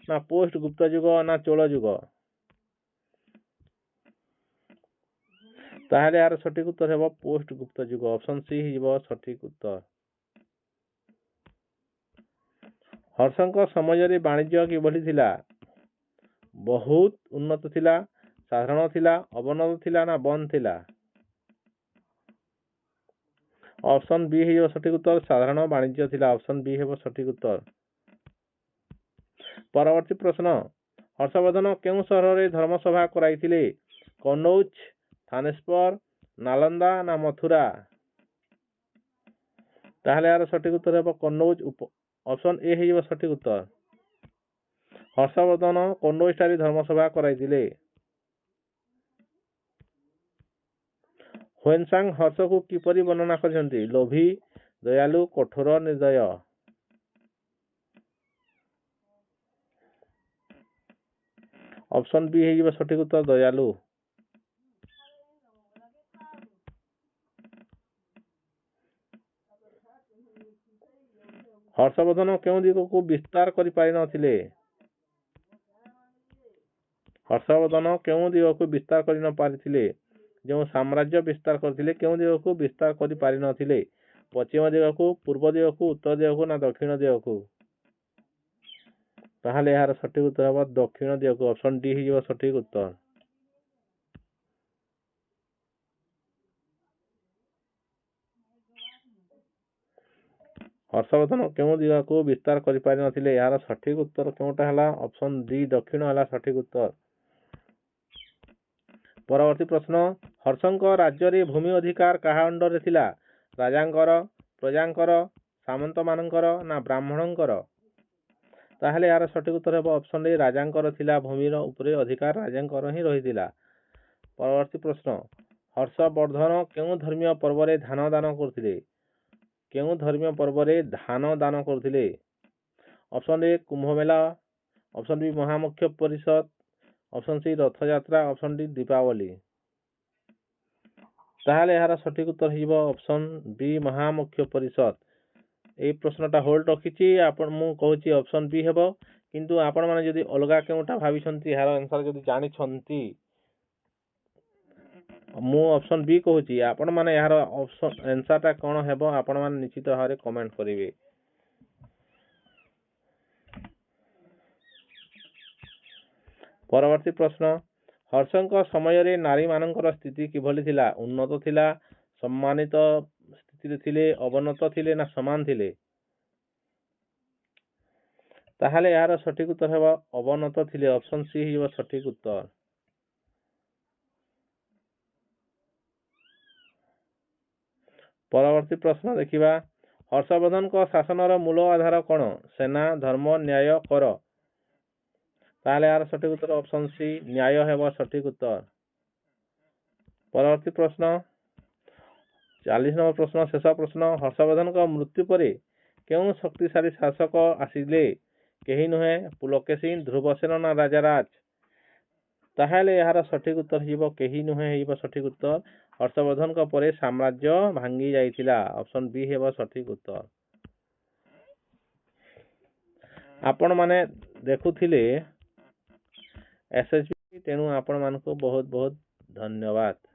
ନା ପୋଷ୍ଟ ଗୁପ୍ତ ଯୁଗ, ନା ଚୋଳ ଯୁଗ? ତାହେଲେ ଏହାର ସଠିକ ଉତ୍ତର ହେବ ପୋଷ୍ଟ ଗୁପ୍ତ ଯୁଗ। ଅପସନ୍ ସି ହେଇଯିବ ସଠିକ ଉତ୍ତର। ହର୍ଷଙ୍କ ସମୟରେ ବାଣିଜ୍ୟ କିଭଳି ଥିଲା? ବହୁତ ଉନ୍ନତ ଥିଲା, ସାଧାରଣ ଥିଲା, ଅବନତ ଥିଲା, ନା ବନ୍ଦ ଥିଲା? ଅପସନ୍ ବି ହେଇଯିବ ସଠିକ ଉତ୍ତର, ସାଧାରଣ ବାଣିଜ୍ୟ ଥିଲା। ଅପସନ୍ ବି ହେବ ସଠିକ ଉତ୍ତର। ପରବର୍ତ୍ତୀ ପ୍ରଶ୍ନ, ହର୍ଷବର୍ଦ୍ଧନ କେଉଁ ସହରରେ ଧର୍ମସଭା କରାଇଥିଲେ? କନୌଜ, ଥାନେଶ୍ୱର, ନାଲନ୍ଦା, ନା ମଥୁରା? ତାହେଲେ ଏହାର ସଠିକ ଉତ୍ତର ହେବ କନୌଜ। ଅପସନ୍ ଏ ହେଇଯିବ ସଠିକ ଉତ୍ତର। ହର୍ଷବର୍ଦ୍ଧନ କନୌଜ ଠାରେ ଧର୍ମସଭା କରାଇଥିଲେ। ହୁଏନସାଂ ହର୍ଷକୁ କିପରି ବର୍ଣ୍ଣନା କରିଛନ୍ତି? ଲୋଭୀ, ଦୟାଲୁ, କଠୋର, ନିର୍ଦୟ। ଅପସନ୍ ବି ହେଇଯିବ ସଠିକ ଉତ୍ତର ଦୟାଲୁ। ହର୍ଷବର୍ଦ୍ଧନ କେଉଁ ଦିଗକୁ ବିସ୍ତାର କରିପାରିନଥିଲେ? ହର୍ଷବର୍ଦ୍ଧନ କେଉଁ ଦିଗକୁ ବିସ୍ତାର କରି ନ ପାରିଥିଲେ? ଯେଉଁ ସାମ୍ରାଜ୍ୟ ବିସ୍ତାର କରିଥିଲେ କେଉଁ ଦିଗକୁ ବିସ୍ତାର କରିପାରିନଥିଲେ? ପଶ୍ଚିମ ଦିଗକୁ, ପୂର୍ବ ଦିଗକୁ, ଉତ୍ତର ଦିଗକୁ ନା ଦକ୍ଷିଣ ଦିଗକୁ? ତାହେଲେ ଏହାର ସଠିକ ଉତ୍ତର ହେବ ଦକ୍ଷିଣ ଦିଗକୁ। ଅପସନ୍ ଡି ହେଇଯିବ ସଠିକ ଉତ୍ତର। ହର୍ଷବର୍ଦ୍ଧନ କେଉଁ ଦିଗକୁ ବିସ୍ତାର କରିପାରିନଥିଲେ? ଏହାର ସଠିକ ଉତ୍ତର କେଉଁଟା ହେଲା? ଅପସନ୍ ଡି ଦକ୍ଷିଣ ହେଲା ସଠିକ ଉତ୍ତର। ପରବର୍ତ୍ତୀ ପ୍ରଶ୍ନ, ହର୍ଷଙ୍କ ରାଜ୍ୟରେ ଭୂମି ଅଧିକାର କାହା ଅଣ୍ଡରରେ ଥିଲା? ରାଜାଙ୍କର, ପ୍ରଜାଙ୍କର, ସାମନ୍ତମାନଙ୍କର ନା ବ୍ରାହ୍ମଣଙ୍କର? ତାହେଲେ ଏହାର ସଠିକ ଉତ୍ତର ହେବ ଅପସନ୍ ଡି ରାଜାଙ୍କର ଥିଲା। ଭୂମିର ଉପରେ ଅଧିକାର ରାଜାଙ୍କର ହିଁ ରହିଥିଲା। ପରବର୍ତ୍ତୀ ପ୍ରଶ୍ନ, ହର୍ଷବର୍ଦ୍ଧନ କେଉଁ ଧର୍ମୀୟ ପର୍ବରେ ଧାନ ଦାନ କରୁଥିଲେ? କେଉଁ ଧର୍ମୀୟ ପର୍ବରେ ଧାନ ଦାନ କରୁଥିଲେ? Option A Kumbh Mela, option B ମହାମୁଖ୍ୟ ପରିଷଦ, option C Rath Yatra, option D Deepavali. ତାହେଲେ ଏହାର ସଠିକ ଉତ୍ତର ହେଇଯିବ ଅପସନ୍ ବି ମହାମୁଖ୍ୟ ପରିଷଦ। এই ପ୍ରଶ୍ନଟା ହୋଲ୍ଡ ରଖିଛି। ମୁଁ କହୁଛି ଅପସନ୍ ବି ହେବ, କିନ୍ତୁ ଆପଣମାନେ ଯଦି ଅଲଗା କେଉଁଟା ଭାବିଛନ୍ତି ଏହାର ଆନ୍ସର ଯଦି ଜାଣିଛନ୍ତି, ମୁଁ ଅପସନ୍ ବି କହୁଛି। ଆପଣମାନେ ଏହାର ଆନ୍ସରଟା କ'ଣ ହେବ ଆପଣମାନେ ନିଶ୍ଚିତ ଭାବରେ କମେଣ୍ଟ କରିବେ। ପରବର୍ତ୍ତୀ ପ୍ରଶ୍ନ, ହର୍ଷଙ୍କ ସମୟରେ ନାରୀମାନଙ୍କର ସ୍ଥିତି କିଭଳି ଥିଲା? ଉନ୍ନତ ଥିଲା, ସମ୍ମାନିତ ସ୍ଥିତିରେ ଥିଲେ, ଅବନତ ଥିଲେ ନା ସମାନ ଥିଲେ? ତାହେଲେ ଏହାର ସଠିକ ଉତ୍ତର ହେବ ଅବନତ ଥିଲେ। ଅପସନ୍ ସି ହେଇଯିବ ସଠିକ ଉତ୍ତର। ପରବର୍ତ୍ତୀ ପ୍ରଶ୍ନ ଦେଖିବା, ହର୍ଷବର୍ଦ୍ଧନଙ୍କ ଶାସନର ମୂଳ ଆଧାର କ'ଣ? ସେନା, ଧର୍ମ, ନ୍ୟାୟ, କର। ତାହେଲେ ଏହାର ସଠିକ ଉତ୍ତର ଅପସନ୍ ସି ନ୍ୟାୟ ହେବ ସଠିକ ଉତ୍ତର। ପରବର୍ତ୍ତୀ ପ୍ରଶ୍ନ, 40 ନମ୍ବର ପ୍ରଶ୍ନ, ଶେଷ ପ୍ରଶ୍ନ, ହର୍ଷବର୍ଦ୍ଧନଙ୍କ ମୃତ୍ୟୁ ପରେ କେଉଁ ଶକ୍ତିଶାଳୀ ଶାସକ ଆସିଲେ? କେହି ନୁହେଁ, ପୁଲକେଶୀ, ଧ୍ରୁବସେନ ନା ରାଜାରାଜ? ତାହେଲେ ଏହାର ସଠିକ ଉତ୍ତର ହେଇଯିବ କେହି ନୁହେଁ ହେଇଯିବ ସଠିକ ଉତ୍ତର। ହର୍ଷବର୍ଦ୍ଧନଙ୍କ ପରେ ସାମ୍ରାଜ୍ୟ ଭାଙ୍ଗି ଯାଇଥିଲା। ଅପସନ୍ ବି ହେବ ସଠିକ ଉତ୍ତର। ଆପଣମାନେ ଦେଖୁଥିଲେ SSB, ତେଣୁ ଆପଣମାନଙ୍କୁ ବହୁତ ବହୁତ ଧନ୍ୟବାଦ।